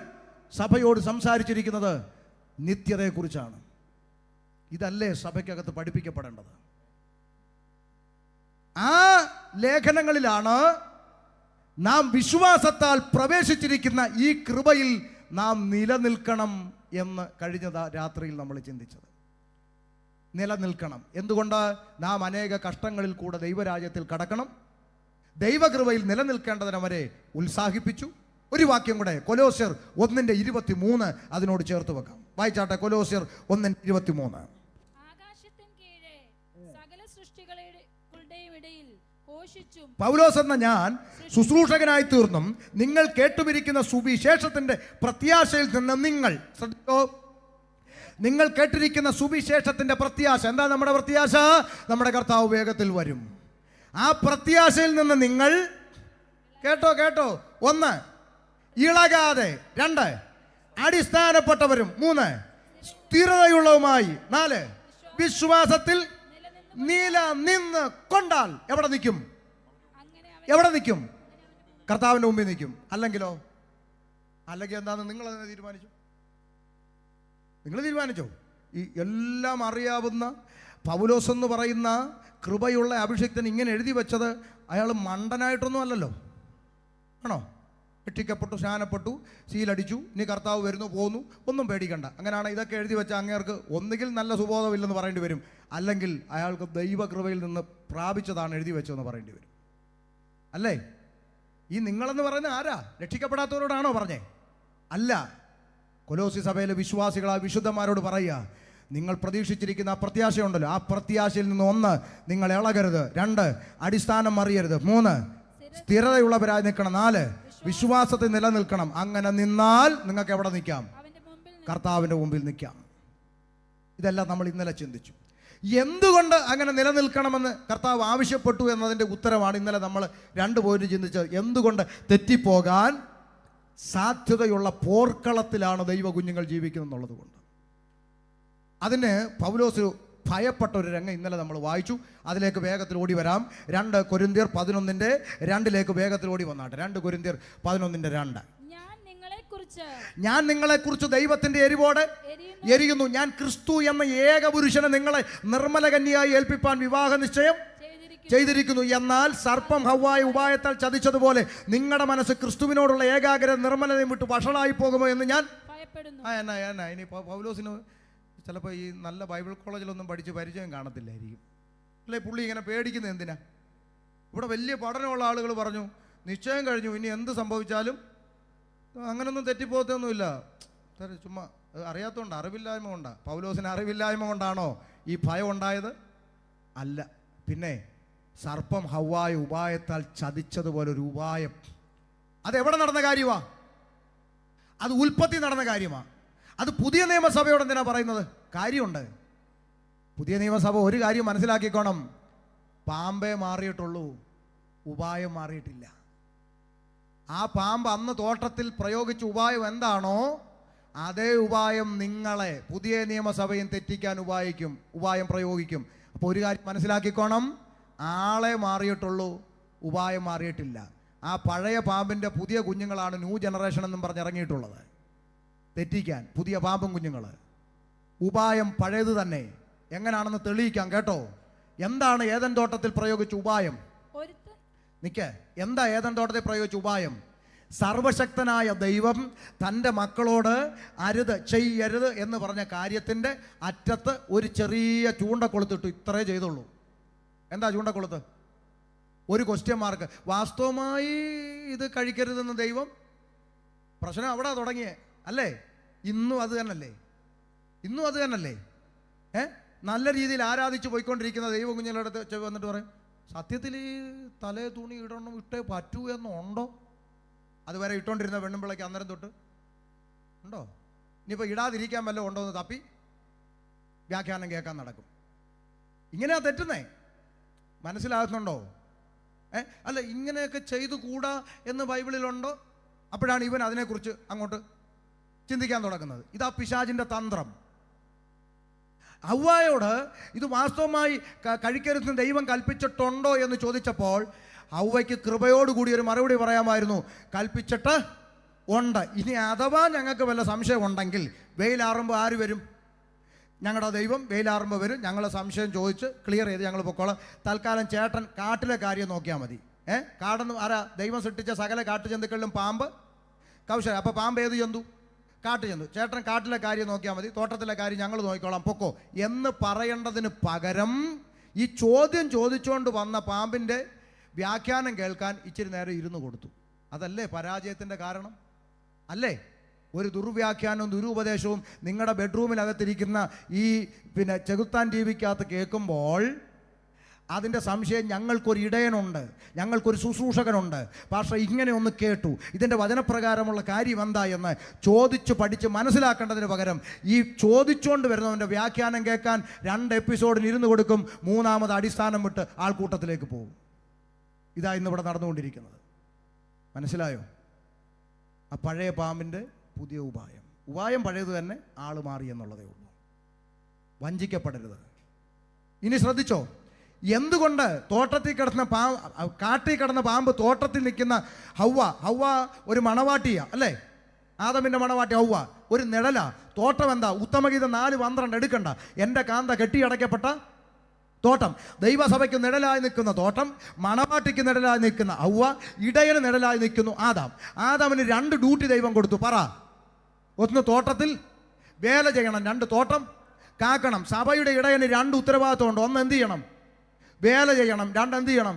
സഭയോട് സംസാരിച്ചിരിക്കുന്നത് നിത്യതയെക്കുറിച്ചാണ്. ഇതല്ലേ സഭയ്ക്കകത്ത് പഠിപ്പിക്കപ്പെടേണ്ടത്? ആ ലേഖനങ്ങളിലാണ് നാം വിശ്വാസത്താൽ പ്രവേശിച്ചിരിക്കുന്ന ഈ കൃപയിൽ നാം നിലനിൽക്കണം എന്ന് കഴിഞ്ഞ രാത്രിയിൽ നമ്മൾ ചിന്തിച്ചത്. നിലനിൽക്കണം. എന്തുകൊണ്ട്? നാം അനേക കഷ്ടങ്ങളിൽ കൂടെ ദൈവരാജ്യത്തിൽ കടക്കണം. ദൈവകൃപയിൽ നിലനിൽക്കേണ്ടതിനെ വരെ ഉത്സാഹിപ്പിച്ചു. ഒരു വാക്യം കൂടെ, കൊലോസ്യർ 1:23 അതിനോട് ചേർത്ത് വെക്കാം. വായിച്ചാട്ടെ, കൊലോസ്യർ 1:23. പൗലോസ് എന്ന ഞാൻ ശുശ്രൂഷകനായി തീർന്നും നിങ്ങൾ കേട്ടുമിരിക്കുന്ന സുവിശേഷത്തിന്റെ പ്രത്യാശയിൽ നിന്ന് നിങ്ങൾ കേട്ടിരിക്കുന്ന സുവിശേഷത്തിന്റെ പ്രത്യാശ എന്താ? നമ്മുടെ പ്രത്യാശ നമ്മുടെ കർത്താവ് വേഗത്തിൽ വരും. ആ പ്രത്യാശയിൽ നിന്ന് നിങ്ങൾ കേട്ടോ 1 ഇളകാതെ, 2 അടിസ്ഥാനപ്പെട്ടവരും, 3 സ്ഥിരതയുള്ളതുമായി, 4 വിശ്വാസത്തിൽ നിലനിന്ന് കൊണ്ടാൽ എവിടെ നിൽക്കും? കർത്താവിൻ്റെ മുമ്പിൽ നിൽക്കും. അല്ലെങ്കിൽ എന്താണെന്ന് നിങ്ങൾ തീരുമാനിച്ചോ? ഈ എല്ലാം അറിയാവുന്ന പൗലോസ് എന്ന് പറയുന്ന കൃപയുള്ള അഭിഷിക്തൻ ഇങ്ങനെ എഴുതി വെച്ചത് അയാൾ മണ്ടനായിട്ടൊന്നും അല്ലല്ലോ, ആണോ? രക്ഷിക്കപ്പെട്ടു, സ്നാനപ്പെട്ടു, സീലടിച്ചു, ഇനി കർത്താവ് വരുന്നു പോകുന്നു, ഒന്നും പേടിക്കണ്ട. അങ്ങനെയാണ് ഇതൊക്കെ എഴുതി വെച്ച അങ്ങേർക്ക് ഒന്നുകിൽ നല്ല സുബോധമില്ലെന്ന് പറയേണ്ടി വരും, അല്ലെങ്കിൽ അയാൾക്ക് ദൈവകൃപയിൽ നിന്ന് പ്രാപിച്ചതാണ് എഴുതി വെച്ചതെന്ന് പറയേണ്ടി വരും. അല്ലേ? ഈ നിങ്ങളെന്ന് പറയുന്നത് ആരാ? രക്ഷിക്കപ്പെടാത്തവരോടാണോ പറഞ്ഞേ? അല്ല. കൊലോസി സഭയിലെ വിശ്വാസികളായ വിശുദ്ധന്മാരോട് പറയുക, നിങ്ങൾ പ്രതീക്ഷിച്ചിരിക്കുന്ന ആ പ്രത്യാശയുണ്ടല്ലോ, ആ പ്രത്യാശയിൽ നിന്ന് 1 നിങ്ങൾ ഇളകരുത്, 2 അടിസ്ഥാനം മറിയരുത്, 3 സ്ഥിരതയുള്ളവരായി നിൽക്കണം, 4 വിശ്വാസത്തിൽ നിലനിൽക്കണം. അങ്ങനെ നിന്നാൽ നിങ്ങൾക്ക് എവിടെ നിൽക്കാം? കർത്താവിൻ്റെ മുമ്പിൽ നിൽക്കാം. ഇതെല്ലാം നമ്മൾ ഇന്നലെ ചിന്തിച്ചു. എന്തുകൊണ്ട് അങ്ങനെ നിലനിൽക്കണമെന്ന് കർത്താവ് ആവശ്യപ്പെട്ടു എന്നതിൻ്റെ ഉത്തരമാണ് ഇന്നലെ നമ്മൾ 2 പോയിന്റ് ചിന്തിച്ചത്. എന്തുകൊണ്ട് തെറ്റിപ്പോകാൻ സാധ്യതയുള്ള പോർക്കളത്തിലാണ് ദൈവ കുഞ്ഞുങ്ങൾ ജീവിക്കുന്നത് എന്നുള്ളത് കൊണ്ട്. അതിന് പൗലോസ് ഭയപ്പെട്ട ഒരു രംഗം ഇന്നലെ നമ്മൾ വായിച്ചു. അതിലേക്ക് വേഗത്തിൽ ഓടി വരാം. 2 കൊരിന്ത്യർ 11:2 വേഗത്തിൽ ഓടി വന്നാട്ടെ. 2 കൊരിന്ത്യർ 11:2. ഞാൻ നിങ്ങളെക്കുറിച്ച് ദൈവത്തിന്റെ എരിവോടെ എരിയുന്നു. ഞാൻ ക്രിസ്തു എന്ന ഏക പുരുഷനെ നിങ്ങളെ നിർമ്മല കന്യയായി ഏൽപ്പിപ്പാൻ വിവാഹ നിശ്ചയം ചെയ്തിരിക്കുന്നു. എന്നാൽ സർപ്പം ഹവ്വായ ഉപായത്താൽ ചതിച്ചതുപോലെ നിങ്ങളുടെ മനസ്സ് ക്രിസ്തുവിനോടുള്ള ഏകാഗ്രത നിർമ്മലതയും വിട്ട് വഷളായി പോകുമോ എന്ന് ഞാൻ ഭയപ്പെടുന്നു. ഇനി പൗലോസിന് ചിലപ്പോൾ ഈ നല്ല ബൈബിൾ കോളേജിലൊന്നും പഠിച്ച് പരിചയം കാണത്തില്ലായിരിക്കും, അല്ലേ? പുള്ളി ഇങ്ങനെ പേടിക്കുന്നത് എന്തിനാ? ഇവിടെ വലിയ പഠനമുള്ള ആളുകൾ പറഞ്ഞു നിശ്ചയം കഴിഞ്ഞു, ഇനി എന്ത് സംഭവിച്ചാലും അങ്ങനൊന്നും തെറ്റിപ്പോകത്തൊന്നുമില്ല. ചുമ്മാ അറിയാത്തതുകൊണ്ട്, അറിവില്ലായ്മ കൊണ്ടാണ്. പൗലോസിന് അറിവില്ലായ്മ കൊണ്ടാണോ ഈ ഭയം ഉണ്ടായത്? അല്ല. പിന്നെ സർപ്പം ഹവ്വായ ഉപായത്താൽ ചതിച്ചതുപോലെ ഒരു ഉപായം, അതെവിടെ നടന്ന കാര്യമാണ്? അത് ഉൽപ്പത്തി നടന്ന കാര്യമാണ്. അത് പുതിയ നിയമസഭയോട് എന്തിനാ പറയുന്നത്? കാര്യമുണ്ട്. പുതിയ നിയമസഭ ഒരു കാര്യം മനസ്സിലാക്കിക്കോണം, പാമ്പേ മാറിയിട്ടുള്ളൂ, ഉപായം മാറിയിട്ടില്ല. ആ പാമ്പ് അന്ന് തോട്ടത്തിൽ പ്രയോഗിച്ച ഉപായം എന്താണോ അതേ ഉപായം നിങ്ങളെ പുതിയ നിയമസഭയും തെറ്റിക്കാൻ ഉപായം പ്രയോഗിക്കും. അപ്പോൾ ഒരു കാര്യം മനസ്സിലാക്കിക്കോണം, ആളെ മാറിയിട്ടുള്ളൂ, ഉപായം മാറിയിട്ടില്ല. ആ പഴയ പാമ്പിൻ്റെ പുതിയ കുഞ്ഞുങ്ങളാണ് ന്യൂ ജനറേഷൻ എന്നും പറഞ്ഞിറങ്ങിയിട്ടുള്ളത് തെറ്റിക്കാൻ. പുതിയ പാമ്പും കുഞ്ഞുങ്ങൾ, ഉപായം പഴയത് തന്നെ. എങ്ങനെയാണെന്ന് തെളിയിക്കാം കേട്ടോ. എന്താണ് ഏദൻ തോട്ടത്തിൽ പ്രയോഗിച്ച ഉപായം? നിക്ക്, എന്താ ഏദൻ തോട്ടത്തിൽ പ്രയോഗിച്ച ഉപായം? സർവശക്തനായ ദൈവം തൻ്റെ മക്കളോട് അരുത്, ചെയ്യരുത് എന്ന് പറഞ്ഞ കാര്യത്തിൻ്റെ അറ്റത്ത് ഒരു ചെറിയ ചൂണ്ടക്കൊളുത്തിട്ടു. ഇത്രേ ചെയ്തുള്ളൂ. എന്താ ചൂണ്ടക്കൊളുത്ത്? ഒരു ക്വസ്റ്റ്യൻ മാർക്ക്. വാസ്തവമായി ഇത് കഴിക്കരുതെന്ന് ദൈവം, പ്രശ്നം അവിടെ തുടങ്ങിയേ അല്ലേ? ഇന്നും അത് തന്നെയല്ലേ? ഇന്നും അത് തന്നെയല്ലേ? നല്ല രീതിയിൽ ആരാധിച്ച് പോയിക്കൊണ്ടിരിക്കുന്ന ദൈവ കുഞ്ഞുങ്ങളുടെ അടുത്ത് വന്നിട്ട് പറയും, സത്യത്തിൽ ഈ തലേ തുണി ഇട്ടേ പറ്റൂ എന്നുണ്ടോ? അതുവരെ ഇട്ടുകൊണ്ടിരുന്ന പെണ്ണുമ്പിള്ളയ്ക്ക് അന്നേരം തൊട്ട് ഉണ്ടോ? ഇനിയിപ്പോൾ ഇടാതിരിക്കാൻ വല്ലതും ഉണ്ടോ എന്ന് തപ്പി വ്യാഖ്യാനം കേൾക്കാൻ നടക്കും. ഇങ്ങനെയാ തെറ്റുന്നേ. മനസ്സിലാകുന്നുണ്ടോ? അല്ല, ഇങ്ങനെയൊക്കെ ചെയ്തു കൂടാ എന്ന് ബൈബിളിലുണ്ടോ? അപ്പോഴാണ് ഇവൻ അതിനെക്കുറിച്ച് അങ്ങോട്ട് ചിന്തിക്കാൻ തുടങ്ങുന്നത്. ഇതാ പിശാചിൻ്റെ തന്ത്രം. ഹവ്വായോട് ഇത് വാസ്തവമായി കഴിക്കരുതെന്ന് ദൈവം കൽപ്പിച്ചിട്ടുണ്ടോ എന്ന് ചോദിച്ചപ്പോൾ ഹവ്വയ്ക്ക് കൃപയോടുകൂടി ഒരു മറുപടി പറയാമായിരുന്നു. കൽപ്പിച്ചിട്ട് ഉണ്ട്. ഇനി അഥവാ ഞങ്ങൾക്ക് വല്ല സംശയം ഉണ്ടെങ്കിൽ വെയിലാറുമ്പോൾ ആര് വരും? ഞങ്ങളുടെ ദൈവം വെയിലാറുമ്പോൾ വരും. ഞങ്ങൾ സംശയം ചോദിച്ച് ക്ലിയർ ചെയ്ത് ഞങ്ങൾ പൊക്കോളാം. തൽക്കാലം ചേട്ടൻ കാട്ടിലെ കാര്യം നോക്കിയാൽ മതി. കാടെന്ന് ആരാ? ദൈവം സൃഷ്ടിച്ച സകല കാട്ടുജന്തുക്കളിലും പാമ്പ് കൗശല. അപ്പോൾ പാമ്പ് ഏത് ജന്തു? കാട്ടുജന്തു. ചേട്ടൻ കാട്ടിലെ കാര്യം നോക്കിയാൽ മതി, തോട്ടത്തിലെ കാര്യം ഞങ്ങൾ നോക്കിക്കോളാം, പൊക്കോ എന്ന് പറയേണ്ടതിന് പകരം ഈ ചോദ്യം ചോദിച്ചുകൊണ്ട് വന്ന പാമ്പിൻ്റെ വ്യാഖ്യാനം കേൾക്കാൻ ഇച്ചിരി നേരം ഇരുന്ന് കൊടുത്തു. അതല്ലേ പരാജയത്തിൻ്റെ കാരണം? അല്ലേ? ഒരു ദുർവ്യാഖ്യാനവും ദുരുപദേശവും നിങ്ങളുടെ ബെഡ്റൂമിനകത്തിരിക്കുന്ന ഈ ചെകുത്താൻ ടി വിക്കകത്ത് കേൾക്കുമ്പോൾ അതിൻ്റെ സംശയം, ഞങ്ങൾക്കൊരു ഇടയനുണ്ട്, ഞങ്ങൾക്കൊരു ശുശ്രൂഷകനുണ്ട്, പക്ഷേ ഇങ്ങനെ ഒന്ന് കേട്ടു, ഇതിൻ്റെ വചനപ്രകാരമുള്ള കാര്യം എന്താ എന്ന് ചോദിച്ച് പഠിച്ച് മനസ്സിലാക്കേണ്ടതിന് പകരം ഈ ചോദിച്ചുകൊണ്ട് വരുന്നവൻ്റെ വ്യാഖ്യാനം കേൾക്കാൻ 2 എപ്പിസോഡിന് ഇരുന്ന് കൊടുക്കും. 3ാമത് അടിസ്ഥാനം വിട്ട് ആൾക്കൂട്ടത്തിലേക്ക് പോകും. ഇതാ ഇന്നിവിടെ നടന്നുകൊണ്ടിരിക്കുന്നത്. മനസ്സിലായോ? ആ പഴയ പാമ്പിൻ്റെ പുതിയ ഉപായം പഴയത് തന്നെ, ആൾ മാറി എന്നുള്ളതേ ഉള്ളൂ. വഞ്ചിക്കപ്പെടരുത്. ഇനി ശ്രദ്ധിച്ചോ, എന്തുകൊണ്ട് തോട്ടത്തിൽ കിടന്ന കാട്ടിൽ കിടന്ന പാമ്പ് തോട്ടത്തിൽ നിൽക്കുന്ന ഹവ്വ ഒരു മണവാട്ടിയാ അല്ലേ? ആദമിൻ്റെ മണവാട്ടി ഹവ്വ ഒരു നിഴലാ. തോട്ടം എന്താ? ഉത്തമഗീതം 4:12 എടുക്കണ്ട. എൻ്റെ കാന്ത കെട്ടിയടയ്ക്കപ്പെട്ട തോട്ടം. ദൈവസഭയ്ക്ക് നിഴലായി നിൽക്കുന്ന തോട്ടം, മണവാട്ടിക്ക് നിഴലായി നിൽക്കുന്ന ഹവ്വ, ഇടയന് നിഴലായി നിൽക്കുന്നു ആദാം. ആദാമിന് 2 ഡ്യൂട്ടി ദൈവം കൊടുത്തു. പറ. 1 തോട്ടത്തിൽ വേല ചെയ്യണം, 2 തോട്ടം കാക്കണം. സഭയുടെ ഇടയന് 2 ഉത്തരവാദിത്വമുണ്ട്. 1 എന്ത് ചെയ്യണം? വേല ചെയ്യണം. 2 എന്ത് ചെയ്യണം?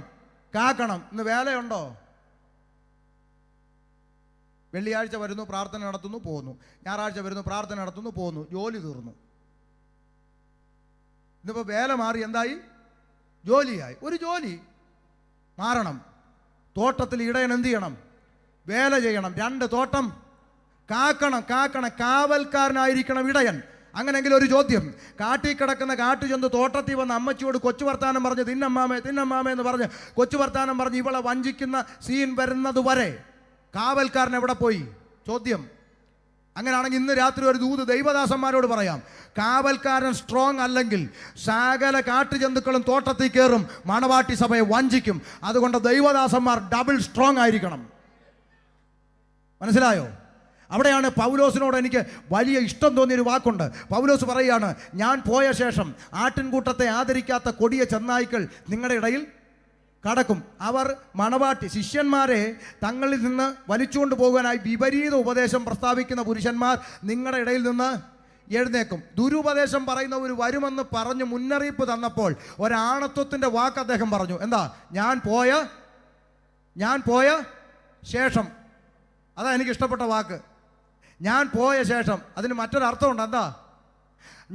കാക്കണം. ഇന്ന് വേലയുണ്ടോ? വെള്ളിയാഴ്ച വരുന്നു, പ്രാർത്ഥന നടത്തുന്നു, പോകുന്നു. ഞായറാഴ്ച വരുന്നു, പ്രാർത്ഥന നടത്തുന്നു, പോകുന്നു. ജോലി തീർന്നു. ഇന്നിപ്പോൾ വേല മാറി എന്തായി? ജോലിയായി. ഒരു ജോലി മാറണം. തോട്ടത്തിൽ ഇടയൻ എന്ത് ചെയ്യണം? വേല ചെയ്യണം. 2 തോട്ടം കാക്കണം. കാവൽക്കാരനായിരിക്കണം ഇടയൻ. അങ്ങനെയെങ്കിൽ ഒരു ചോദ്യം, കാട്ടിൽ കിടക്കുന്ന കാട്ടുജന്തു തോട്ടത്തിൽ വന്ന് അമ്മച്ചിയോട് കൊച്ചു വർത്താനം പറഞ്ഞ് തിന്നമ്മാമേ എന്ന് പറഞ്ഞ് കൊച്ചു വർത്താനം പറഞ്ഞ് ഇവളെ വഞ്ചിക്കുന്ന സീൻ വരുന്നത് വരെ കാവൽക്കാരൻ എവിടെ പോയി? ചോദ്യം. അങ്ങനെയാണെങ്കിൽ ഇന്ന് രാത്രി ഒരു ദൂത് ദൈവദാസന്മാരോട് പറയാം. കാവൽക്കാരൻ സ്ട്രോങ് അല്ലെങ്കിൽ സകല കാട്ടുജന്തുക്കളും തോട്ടത്തിൽ കയറും, മണവാട്ടി സഭയെ വഞ്ചിക്കും. അതുകൊണ്ട് ദൈവദാസന്മാർ ഡബിൾ സ്ട്രോങ് ആയിരിക്കണം. മനസ്സിലായോ? അവിടെയാണ് പൗലോസിനോട് എനിക്ക് വലിയ ഇഷ്ടം തോന്നിയൊരു വാക്കുണ്ട്. പൗലോസ് പറയുകയാണ്, ഞാൻ പോയ ശേഷം ആട്ടിൻകൂട്ടത്തെ ആദരിക്കാത്ത കൊടിയ ചെന്നായ്ക്കൾ നിങ്ങളുടെ ഇടയിൽ കടക്കും. അവർ മണവാട്ടി ശിഷ്യന്മാരെ തങ്ങളിൽ നിന്ന് വലിച്ചുകൊണ്ട് പോകാനായി വിപരീത ഉപദേശം പ്രസ്താവിക്കുന്ന പുരുഷന്മാർ നിങ്ങളുടെ ഇടയിൽ നിന്ന് എഴുന്നേക്കും. ദുരുപദേശം പറയുന്നവർ വരുമെന്ന് പറഞ്ഞ് മുന്നറിയിപ്പ് തന്നപ്പോൾ ഒരാണത്വത്തിൻ്റെ വാക്ക് അദ്ദേഹം പറഞ്ഞു. എന്താ? ഞാൻ പോയ ശേഷം. അതാ എനിക്ക് ഇഷ്ടപ്പെട്ട വാക്ക്. ഞാൻ പോയ ശേഷം. അതിന് മറ്റൊരർത്ഥമുണ്ട്. എന്താ?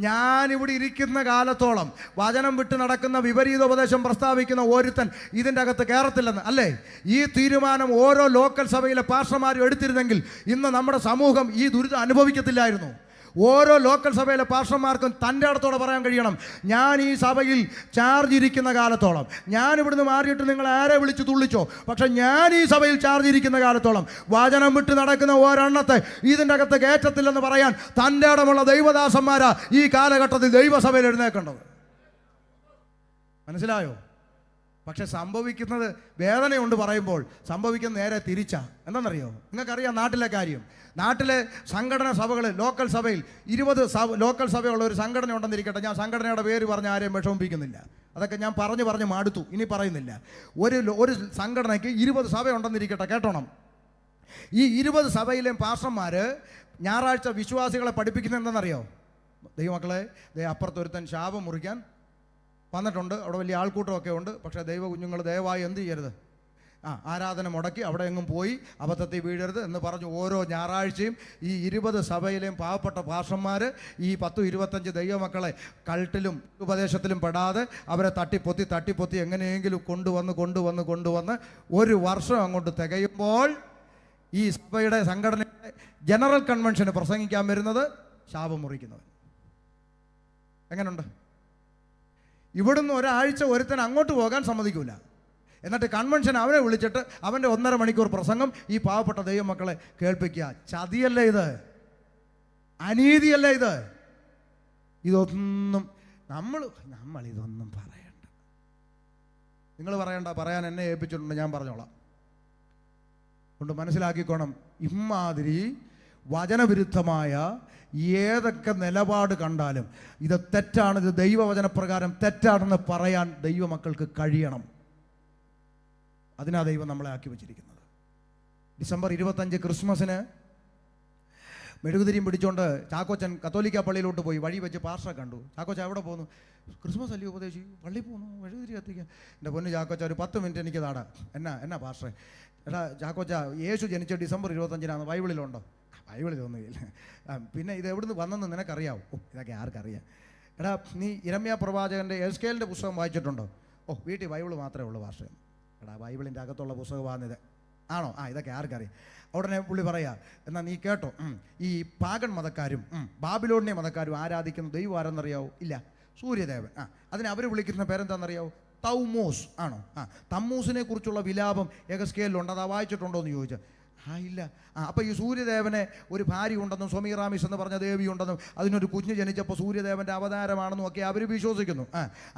ഞാനിവിടെ ഇരിക്കുന്ന കാലത്തോളം വചനം വിട്ട് നടക്കുന്ന വിപരീതോപദേശം പ്രസ്താവിക്കുന്ന ഒരുത്തൻ ഇതിൻ്റെ അകത്ത് കയറത്തില്ലെന്ന്. അല്ലേ? ഈ തീരുമാനം ഓരോ ലോക്കൽ സഭയിലെ പാസ്റ്റർമാരും എടുത്തിരുന്നെങ്കിൽ ഇന്ന് നമ്മുടെ സമൂഹം ഈ ദുരിതം അനുഭവിക്കത്തില്ലായിരുന്നു. ഓരോ ലോക്കൽ സഭയിലെ പാസ്റ്റർമാർക്കും തൻ്റെ അടുത്തോടെ പറയാൻ കഴിയണം, ഞാൻ ഈ സഭയിൽ ചാർജ് ഇരിക്കുന്ന കാലത്തോളം, ഞാൻ ഇവിടുന്ന് മാറിയിട്ട് നിങ്ങൾ ആരെ വിളിച്ച് തുള്ളിച്ചോ, പക്ഷെ ഞാൻ ഈ സഭയിൽ ചാർജ് ഇരിക്കുന്ന കാലത്തോളം വചനം വിട്ട് നടക്കുന്ന ഒരെണ്ണത്തെ ഇതിൻ്റെ അകത്ത് കയറ്റത്തില്ലെന്ന് പറയാൻ തൻ്റെ ഇടമുള്ള ദൈവദാസന്മാരാ ഈ കാലഘട്ടത്തിൽ ദൈവസഭയിൽ എഴുന്നേക്കേണ്ടത്. മനസ്സിലായോ? പക്ഷെ സംഭവിക്കുന്നത് വേദനയുണ്ട് പറയുമ്പോൾ സംഭവിക്കുന്നത് നേരെ തിരിച്ചാ. എന്താണെന്നറിയോ? നിങ്ങൾക്കറിയാം നാട്ടിലെ കാര്യം. നാട്ടിലെ സംഘടന സഭകൾ, ലോക്കൽ സഭയിൽ 20 ലോക്കൽ സഭയുള്ള ഒരു സംഘടന ഉണ്ടെന്നിരിക്കട്ടെ. ഞാൻ സംഘടനയുടെ പേര് പറഞ്ഞ് ആരെയും വിഷമിപ്പിക്കുന്നില്ല. അതൊക്കെ ഞാൻ പറഞ്ഞ് മടുത്തു, ഇനി പറയുന്നില്ല. ഒരു സംഘടനയ്ക്ക് 20 സഭ ഉണ്ടെന്നിരിക്കട്ടെ, കേട്ടോണം. ഈ 20 സഭയിലെയും പാസ്റ്റർമാർ ഞായറാഴ്ച വിശ്വാസികളെ പഠിപ്പിക്കുന്നത് എന്താണെന്നറിയോ? ദൈവമക്കളെ, അപ്പുറത്തൊരുത്തൻ ശാപം മുറിക്കാൻ വന്നിട്ടുണ്ട്, അവിടെ വലിയ ആൾക്കൂട്ടമൊക്കെ ഉണ്ട്. പക്ഷേ ദൈവ കുഞ്ഞുങ്ങൾ ദയവായി എന്ത് ചെയ്യരുത്, ആരാധന മുടക്കി അവിടെ എങ്ങും പോയി അബദ്ധത്തിൽ വീഴരുത് എന്ന് പറഞ്ഞു ഓരോ ഞായറാഴ്ചയും ഈ 20 സഭയിലെയും പാവപ്പെട്ട പാസ്റ്റർമാർ ഈ 10-25 ദൈവമക്കളെ കൾട്ടിലും ഉപദേശത്തിലും പെടാതെ അവരെ തട്ടിപ്പൊത്തി എങ്ങനെയെങ്കിലും കൊണ്ടുവന്ന് ഒരു വർഷം അങ്ങോട്ട് തികയുമ്പോൾ ഈ സഭയുടെ സംഘടനയുടെ ജനറൽ കൺവെൻഷന് പ്രസംഗിക്കാൻ വരുന്നത് ശാപം മുറിക്കുന്നവൻ. എങ്ങനെയുണ്ട്? ഇവിടുന്ന് ഒരാഴ്ച ഒരുത്തൻ അങ്ങോട്ട് പോകാൻ സമ്മതിക്കൂല. എന്നിട്ട് കൺവെൻഷൻ അവനെ വിളിച്ചിട്ട് അവൻ്റെ 1.5 മണിക്കൂർ പ്രസംഗം ഈ പാവപ്പെട്ട ദൈവമക്കളെ കേൾപ്പിക്കുക. ചതിയല്ലേ ഇത്? അനീതിയല്ലേ ഇത്? ഇതൊന്നും നമ്മളിതൊന്നും പറയണ്ട. നിങ്ങൾ പറയണ്ട, പറയാൻ എന്നെ ഏൽപ്പിച്ചിട്ടുണ്ട്, ഞാൻ പറഞ്ഞോളാം. കൊണ്ട് മനസ്സിലാക്കിക്കോണം, ഇമ്മാതിരി വചനവിരുദ്ധമായ ഏതൊക്കെ നിലപാട് കണ്ടാലും ഇത് തെറ്റാണ്, ഇത് ദൈവവചനപ്രകാരം തെറ്റാണെന്ന് പറയാൻ ദൈവമക്കൾക്ക് കഴിയണം. അതിനാ ദൈവം നമ്മളെ ആക്കി വെച്ചിരിക്കുന്നത്. ഡിസംബർ 25 ക്രിസ്മസിന് മെഴുകുതിരിയും പിടിച്ചുകൊണ്ട് ചാക്കോച്ചൻ കത്തോലിക്ക പള്ളിയിലോട്ട് പോയി. വഴി വെച്ച് പാസ്റ്ററെ കണ്ടു. ചാക്കോച്ച എവിടെ പോകുന്നു? ക്രിസ്മസ് അല്ലയോ ഉപദേശിച്ചു, പള്ളിയിൽ പോകുന്നു, മെഴുകുതിരി കത്തിക്കുക. എൻ്റെ പൊന്ന് ചാക്കോച്ച, ഒരു 10 മിനിറ്റ് എനിക്ക് താടാ. എന്നാ പാസ്റ്ററെ? എടാ ചാക്കോച്ച, യേശു ജനിച്ച ഡിസംബർ 25 ബൈബിളിലുണ്ടോ? ബൈബിളിലൊന്നുമില്ല. പിന്നെ ഇത് എവിടുന്ന് വന്നെന്ന് നിനക്കറിയാവോ? ഇതൊക്കെ ആർക്കറിയാം? എടാ, നീ യിരെമ്യാ പ്രവാചകൻ്റെ എസ്കേലിൻ്റെ പുസ്തകം വായിച്ചിട്ടുണ്ടോ? വീട്ടിൽ ബൈബിൾ മാത്രമേ ഉള്ളൂ പാസ്റ്ററെ. എടാ, ബൈബിളിൻ്റെ അകത്തുള്ള പുസ്തകമാണിത്. ആണോ? ഇതൊക്കെ ആർക്കറിയാം? ഉടനെ പുള്ളി പറയാ, എന്നാൽ നീ കേട്ടോ, ഈ പാഗൺ മതക്കാരും ബാബിലോണിയ മതക്കാരും ആരാധിക്കുന്ന ദൈവം ആരെന്നറിയാവോ? ഇല്ല, സൂര്യദേവൻ. അതിനെ അവർ വിളിക്കുന്ന പേരെന്താണെന്നറിയാവോ? തൗമോസ് ആണോ? തമ്മൂസിനെ കുറിച്ചുള്ള വിലാപം യെഹെസ്കേലിലുണ്ട്. അതാ വായിച്ചിട്ടുണ്ടോ എന്ന് ചോദിച്ചാൽ ഇല്ല. അപ്പോൾ ഈ സൂര്യദേവനെ ഒരു ഭാര്യ ഉണ്ടെന്നും സമീറാമിസ് എന്ന് പറഞ്ഞ ദേവി ഉണ്ടെന്നും അതിനൊരു കുഞ്ഞ് ജനിച്ചപ്പോൾ സൂര്യദേവൻ്റെ അവതാരമാണെന്നും ഒക്കെ അവർ വിശ്വസിക്കുന്നു.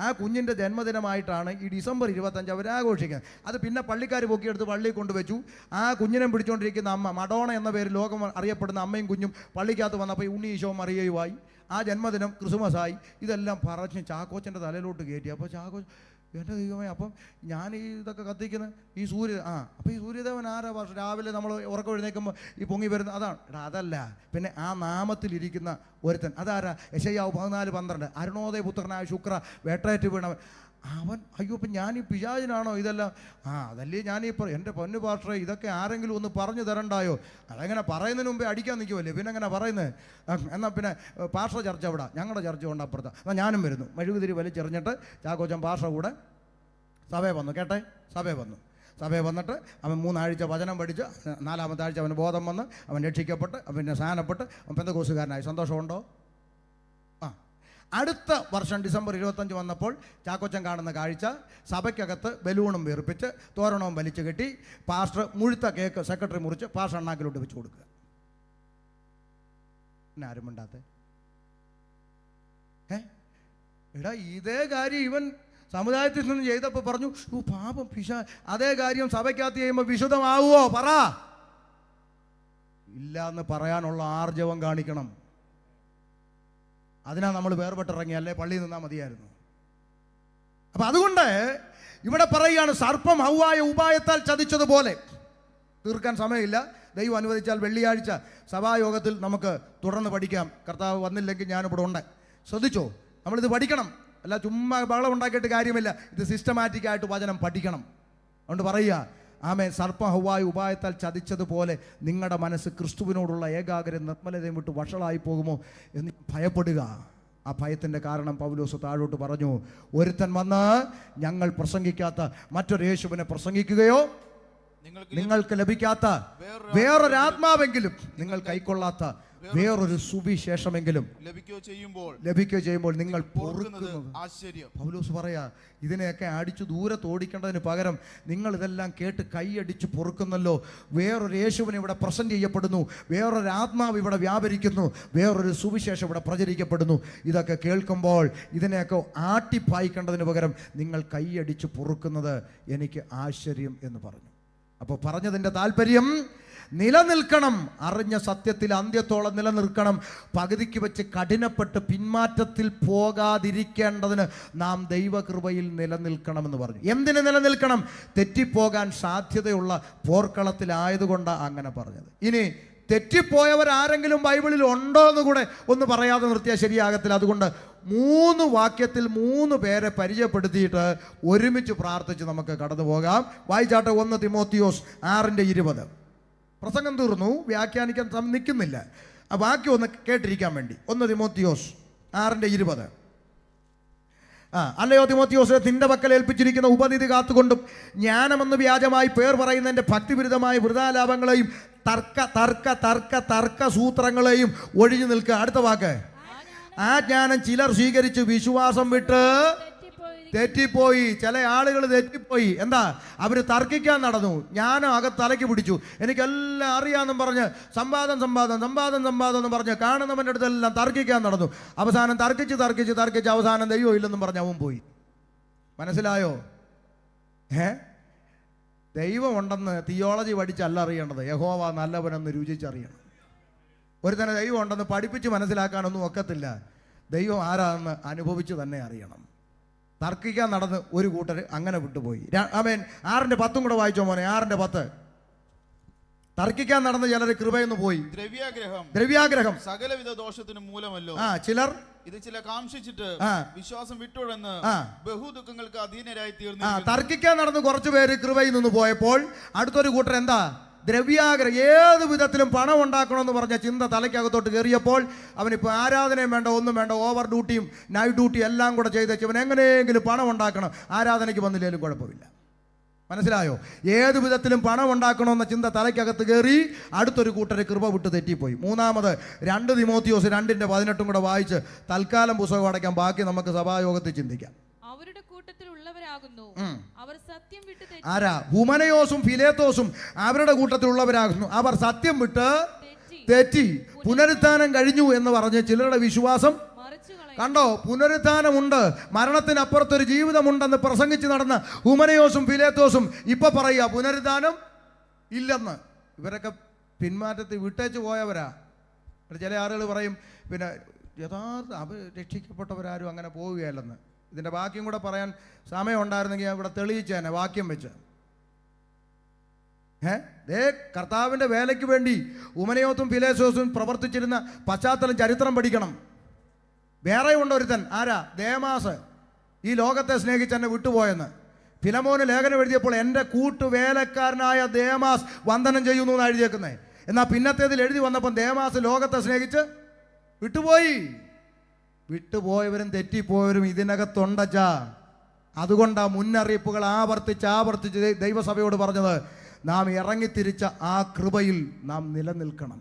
ആ കുഞ്ഞിൻ്റെ ജന്മദിനമായിട്ടാണ് ഈ ഡിസംബർ 25 അവർ ആഘോഷിക്കുന്നത്. അത് പിന്നെ പള്ളിക്കാർ പൊക്കിയെടുത്ത് പള്ളിയിൽ കൊണ്ടുവച്ചു. ആ കുഞ്ഞിനെ പിടിച്ചുകൊണ്ടിരിക്കുന്ന അമ്മ, മഡോണ എന്ന പേരിൽ ലോകം അറിയപ്പെടുന്ന അമ്മയും കുഞ്ഞും പള്ളിക്കകത്ത് വന്നപ്പോൾ ഉണ്ണി ഈശോ മറിയയുമായി ആ ജന്മദിനം ക്രിസ്മസായി. ഇതെല്ലാം പറഞ്ഞ് ചാക്കോച്ചൻ്റെ തലയിലോട്ട് കയറ്റി. അപ്പോൾ ചാക്കോച്ച്, എൻ്റെ ദൈവമേ, അപ്പം ഞാൻ ഈ ഇതൊക്കെ കത്തിക്കുന്നത് ഈ അപ്പോൾ ഈ സൂര്യദേവൻ ആരാ? പക്ഷേ രാവിലെ നമ്മൾ ഉറക്കം എഴുന്നേൽക്കുമ്പോൾ ഈ പൊങ്ങി വരുന്ന അതാണ്. അതല്ല, പിന്നെ ആ നാമത്തിലിരിക്കുന്ന ഒരുത്തൻ അതാരാ? യെശയ്യാവ് 14:12 അരുണോദയ പുത്രനായ ശുക്ര വേട്ടയേറ്റ് വീണവൻ. അവൻ അയ്യോ, ഇപ്പം ഞാൻ ഈ പിശാചിനാണോ ഇതെല്ലാം? അതല്ലേ ഞാനീ എൻ്റെ പൊന്നു പാസ്റ്ററെ, ഇതൊക്കെ ആരെങ്കിലും ഒന്ന് പറഞ്ഞു തരണ്ടായോ? അതെങ്ങനെ പറയുന്നതിന് മുമ്പേ അടിക്കാൻ നിൽക്കുമല്ലേ, പിന്നെ എങ്ങനെ പറയുന്നത്? എന്നാൽ പിന്നെ പാസ്റ്റർ ചർച്ച അവിടെ, ഞങ്ങളുടെ ചർച്ച കൊണ്ട് അപ്പുറത്ത്. എന്നാൽ ഞാനും വരുന്നു. മെഴുകുതിരി വലിച്ചെറിഞ്ഞിട്ട് ചാക്കോച്ചൻ പാസ്റ്റർ കൂടെ സഭയിൽ വന്നു. കേട്ടെ, സഭയിൽ വന്നിട്ട് അവൻ 3 ആഴ്ച വചനം പഠിച്ച് 4-ാമത്തെ ആഴ്ച അവന് ബോധം വന്ന് അവൻ രക്ഷിക്കപ്പെട്ട് പിന്നെ സ്നാനപ്പെട്ട് അവൻ പെന്തക്കോസ്തുകാരനായി. സന്തോഷമുണ്ടോ? അടുത്ത വർഷം ഡിസംബർ 25 വന്നപ്പോൾ ചാക്കോച്ചൻ കാണുന്ന കാഴ്ച, സഭയ്ക്കകത്ത് ബലൂണും വീർപ്പിച്ച് തോരണവും വലിച്ചു കെട്ടി പാസ്റ്റർ മുഴുത്ത കേക്ക് സെക്രട്ടറി മുറിച്ച് പാസ്റ്റർ അണ്ണാക്കിലോട്ട് വെച്ച് കൊടുക്കുക. പിന്നെ ആരും മിണ്ടാത്തെ? എടാ, ഇതേ കാര്യം ഇവൻ സമുദായത്തിൽ നിന്ന് ചെയ്തപ്പോൾ പറഞ്ഞു, പാപം അതേ കാര്യം സഭയ്ക്കകത്ത് ചെയ്യുമ്പോൾ വിശുദ്ധമാവുമോ? പറ. ഇല്ല എന്ന് പറയാനുള്ള ആർജവം കാണിക്കണം. അതിനാ നമ്മൾ വേർപെട്ടിറങ്ങി, അല്ലേ പള്ളിയിൽ നിന്നാൽ മതിയായിരുന്നു. അപ്പം അതുകൊണ്ട് ഇവിടെ പറയുകയാണ്, സർപ്പം ഹവ്വായെ ഉപായത്താൽ ചതിച്ചതുപോലെ. തീർക്കാൻ സമയമില്ല. ദൈവം അനുവദിച്ചാൽ വെള്ളിയാഴ്ച സഭായോഗത്തിൽ നമുക്ക് തുടർന്ന് പഠിക്കാം. കർത്താവ് വന്നില്ലെങ്കിൽ ഞാനിവിടെ ഉണ്ട്. ശ്രദ്ധിച്ചോ, നമ്മളിത് പഠിക്കണം. അല്ല ചുമ്മാ ബഹളം ഉണ്ടാക്കിയിട്ട് കാര്യമില്ല. ഇത് സിസ്റ്റമാറ്റിക്കായിട്ട് വചനം പഠിക്കണം. അതുകൊണ്ട് പറയുക, ആമേൻ, സർപ്പം ഹവ്വായെ ഉപായത്താൽ ചതിച്ചതുപോലെ നിങ്ങളുടെ മനസ്സ് ക്രിസ്തുവിനോടുള്ള ഏകാഗ്രത നിർമ്മലതയും വിട്ട് വഷളായി പോകുമോ എന്ന് ഭയപ്പെടുക. ആ ഭയത്തിൻ്റെ കാരണം പൗലോസ് താഴോട്ട് പറഞ്ഞു, ഒരുത്തൻ വന്ന് ഞങ്ങൾ പ്രസംഗിക്കാത്ത മറ്റൊരു യേശുവിനെ പ്രസംഗിക്കുകയോ നിങ്ങൾക്ക് ലഭിക്കാത്ത വേറൊരാത്മാവെങ്കിലും നിങ്ങൾ കൈക്കൊള്ളാത്ത വേറൊരു സുവിശേഷമെങ്കിലും ലഭിക്കുകയോ ചെയ്യുമ്പോൾ നിങ്ങൾ പൊറുക്കുന്നത് ആശ്ചര്യം. പൗലോസ് പറയാ, ഇതിനെയൊക്കെ അടിച്ചു ദൂരത്ത് ഓടിക്കേണ്ടതിന് പകരം നിങ്ങൾ ഇതെല്ലാം കേട്ട് കൈയടിച്ച് പൊറുക്കുന്നല്ലോ. വേറൊരു യേശുവിനെ ഇവിടെ പ്രസന്റ് ചെയ്യപ്പെടുന്നു, വേറൊരു ആത്മാവ് ഇവിടെ വ്യാപരിക്കുന്നു, വേറൊരു സുവിശേഷം ഇവിടെ പ്രചരിക്കപ്പെടുന്നു. ഇതൊക്കെ കേൾക്കുമ്പോൾ ഇതിനെയൊക്കെ ആട്ടിപ്പായിക്കേണ്ടതിന് പകരം നിങ്ങൾ കൈയടിച്ച് പൊറുക്കുന്നത് എനിക്ക് ആശ്ചര്യം എന്ന് പറഞ്ഞു. അപ്പോൾ പറഞ്ഞതിൻ്റെ താല്പര്യം, നിലനിൽക്കണം, അറിഞ്ഞ സത്യത്തിൽ അന്ത്യത്തോളം നിലനിൽക്കണം. പകുതിക്ക് വെച്ച് കഠിനപ്പെട്ട് പിന്മാറ്റത്തിൽ പോകാതിരിക്കേണ്ടതിന് നാം ദൈവകൃപയിൽ നിലനിൽക്കണമെന്ന് പറഞ്ഞു. എന്തിന് നിലനിൽക്കണം? തെറ്റിപ്പോകാൻ സാധ്യതയുള്ള പോർക്കളത്തിലായതുകൊണ്ടാണ് അങ്ങനെ പറഞ്ഞത്. ഇനി തെറ്റിപ്പോയവരാരെങ്കിലും ബൈബിളിൽ ഉണ്ടോ എന്ന് കൂടെ ഒന്ന് പറയാതെ നിർത്തിയാൽ ശരിയാകത്തില്ല. അതുകൊണ്ട് 3 വാക്യത്തിൽ 3 പേരെ പരിചയപ്പെടുത്തിയിട്ട് ഒരുമിച്ച് പ്രാർത്ഥിച്ച് നമുക്ക് കടന്നു പോകാം. വായിച്ചാട്ടെ. 1 തിമോത്തിയോസ് 6:20. പ്രസംഗം തീർന്നു, വ്യാഖ്യാനിക്കാൻ നിൽക്കുന്നില്ല. ആ വാക്യം ഒന്ന് കേട്ടിരിക്കാൻ വേണ്ടി. 1 തിമോത്തിയോസ് 6:20. അല്ലയോ തിമോത്തിയോസ്, നിന്റെ പക്കൽ ഏൽപ്പിച്ചിരിക്കുന്ന ഉപനിധി കാത്തുകൊണ്ടും ജ്ഞാനമെന്ന് വ്യാജമായി പേർ പറയുന്നതിൻ്റെ ഭക്തിവിരുദ്ധമായ വൃഥാലാപങ്ങളെയും തർക്ക സൂത്രങ്ങളെയും ഒഴിഞ്ഞു നിൽക്കുക. അടുത്ത വാക്ക്, ആ ജ്ഞാനം ചിലർ സ്വീകരിച്ച് വിശ്വാസം വിട്ട് തെറ്റിപ്പോയി. ചില ആളുകൾ തെറ്റിപ്പോയി. എന്താ? അവർ തർക്കിക്കാൻ നടന്നു, ജ്ഞാനം തലയ്ക്ക് പിടിച്ചു, എനിക്കെല്ലാം അറിയാമെന്നും പറഞ്ഞ് സമ്പാദം എന്ന് പറഞ്ഞ് കാണുന്നവൻ്റെ അടുത്തെല്ലാം തർക്കിക്കാൻ നടന്നു. അവസാനം തർക്കിച്ച് അവസാനം ദൈവം ഇല്ലെന്നും പറഞ്ഞ് അവൻ പോയി. മനസ്സിലായോ? ദൈവം ഉണ്ടെന്ന് തിയോളജി പഠിച്ചല്ല അറിയേണ്ടത്, യഹോവ നല്ലവനെന്ന് രുചിച്ചറിയണം. ഒരു തന്നെ ദൈവം ഉണ്ടെന്ന് പഠിപ്പിച്ച് മനസ്സിലാക്കാനൊന്നും ഒക്കത്തില്ല. ദൈവം ആരാണെന്ന് അനുഭവിച്ച് തന്നെ അറിയണം. തർക്കിക്കാൻ നടന്ന് ഒരു കൂട്ടർ അങ്ങനെ വിട്ടുപോയി. ആമേൻ. 6:10 കൂടെ വായിച്ചോ മോനെ. 6:10. തർക്കിക്കാൻ നടന്ന് ചിലർ കൃപയെന്ന് പോയി. ദ്രവ്യാഗ്രഹം സകലവിധ ദോഷത്തിന് മൂലമല്ലോ. ചിലർ ഇത് ചില കാംക്ഷിച്ചിട്ട് വിശ്വാസം വിട്ടുടന്ന് ബഹുദുഃഖങ്ങൾക്ക് അധീനരായി തീർന്നു. തർക്കിക്കാൻ നടന്ന് കുറച്ചു പേര് കൃപയിൽ നിന്ന് പോയപ്പോൾ അടുത്തൊരു കൂട്ടർ എന്താ? ദ്രവ്യാഗ്രഹം. ഏത് വിധത്തിലും പണം ഉണ്ടാക്കണമെന്ന് പറഞ്ഞ ചിന്ത തലയ്ക്കകത്തോട്ട് കയറിയപ്പോൾ അവനിപ്പോൾ ആരാധനയും വേണ്ട, ഒന്നും വേണ്ട, ഓവർ ഡ്യൂട്ടിയും നൈറ്റ് ഡ്യൂട്ടിയും എല്ലാം കൂടെ ചെയ്തേച്ച് അവൻ എങ്ങനെയെങ്കിലും പണം ഉണ്ടാക്കണം, ആരാധനയ്ക്ക് വന്നില്ലെങ്കിലും കുഴപ്പമില്ല. മനസ്സിലായോ? ഏത് വിധത്തിലും പണം ഉണ്ടാക്കണമെന്ന ചിന്ത തലയ്ക്കകത്ത് കയറി അടുത്തൊരു കൂട്ടരെ കൃപ വിട്ട് തെറ്റിപ്പോയി. 3 2 തിമോത്തിയോസ് 2:18 കൂടെ വായിച്ച് തൽക്കാലം പുസ്തകം അടയ്ക്കാൻ, ബാക്കി നമുക്ക് സഭായോഗത്തിൽ ചിന്തിക്കാം. അവരുടെ കൂട്ടത്തിലുള്ളവരാകുന്നു അവർ സത്യം വിട്ട് ആരാ? ഹുമനയോസും ഫിലേത്തോസും അവരുടെ കൂട്ടത്തിലുള്ളവരാകുന്നു. അവർ സത്യം വിട്ട് തെറ്റി. പുനരുത്ഥാനം കഴിഞ്ഞു എന്ന് പറഞ്ഞ് ചിലരുടെ വിശ്വാസം കണ്ടോ? പുനരുത്ഥാനമുണ്ട്, മരണത്തിനപ്പുറത്തൊരു ജീവിതമുണ്ടെന്ന് പ്രസംഗിച്ച് നടന്ന ഹുമനയോസും ഫിലേത്തോസും ഇപ്പൊ പറയുക പുനരുത്ഥാനം ഇല്ലെന്ന്. ഇവരൊക്കെ പിന്മാറ്റത്തിൽ വിട്ടേച്ച് പോയവരാ. ചില ആളുകൾ പറയും പിന്നെ യഥാർത്ഥ രക്ഷിക്കപ്പെട്ടവരാരും അങ്ങനെ പോവുകയല്ലെന്ന്. ഇതിൻ്റെ വാക്യം കൂടെ പറയാൻ സമയം ഉണ്ടായിരുന്നെങ്കിൽ ഇവിടെ തെളിയിച്ചേനെ വാക്യം വെച്ച്. കർത്താവിൻ്റെ വേലയ്ക്ക് വേണ്ടി ഉമനയോത്തും ഫിലേത്തോസും പ്രവർത്തിച്ചിരുന്ന പശ്ചാത്തലം ചരിത്രം പഠിക്കണം. വേറെ ഉണ്ടൊരുത്തൻ, ആരാ? ദേമാസ്. ഈ ലോകത്തെ സ്നേഹിച്ച് എന്നെ വിട്ടുപോയെന്ന് ഫിലമോന് ലേഖനം എഴുതിയപ്പോൾ എൻ്റെ കൂട്ടുവേലക്കാരനായ ദേമാസ് വന്ദനം ചെയ്യുന്നു എന്നാണ് എഴുതിയേക്കുന്നത്. എന്നാൽ പിന്നത്തേതിൽ എഴുതി വന്നപ്പം ദേമാസ് ലോകത്തെ സ്നേഹിച്ച് വിട്ടുപോയവരും തെറ്റിപ്പോയവരും ഇതിനകത്തുണ്ടച്ചാ. അതുകൊണ്ടാണ് മുന്നറിയിപ്പുകൾ ആവർത്തിച്ച് ദൈവസഭയോട് പറഞ്ഞത്, നാം ഇറങ്ങിത്തിരിച്ച ആ കൃപയിൽ നാം നിലനിൽക്കണം.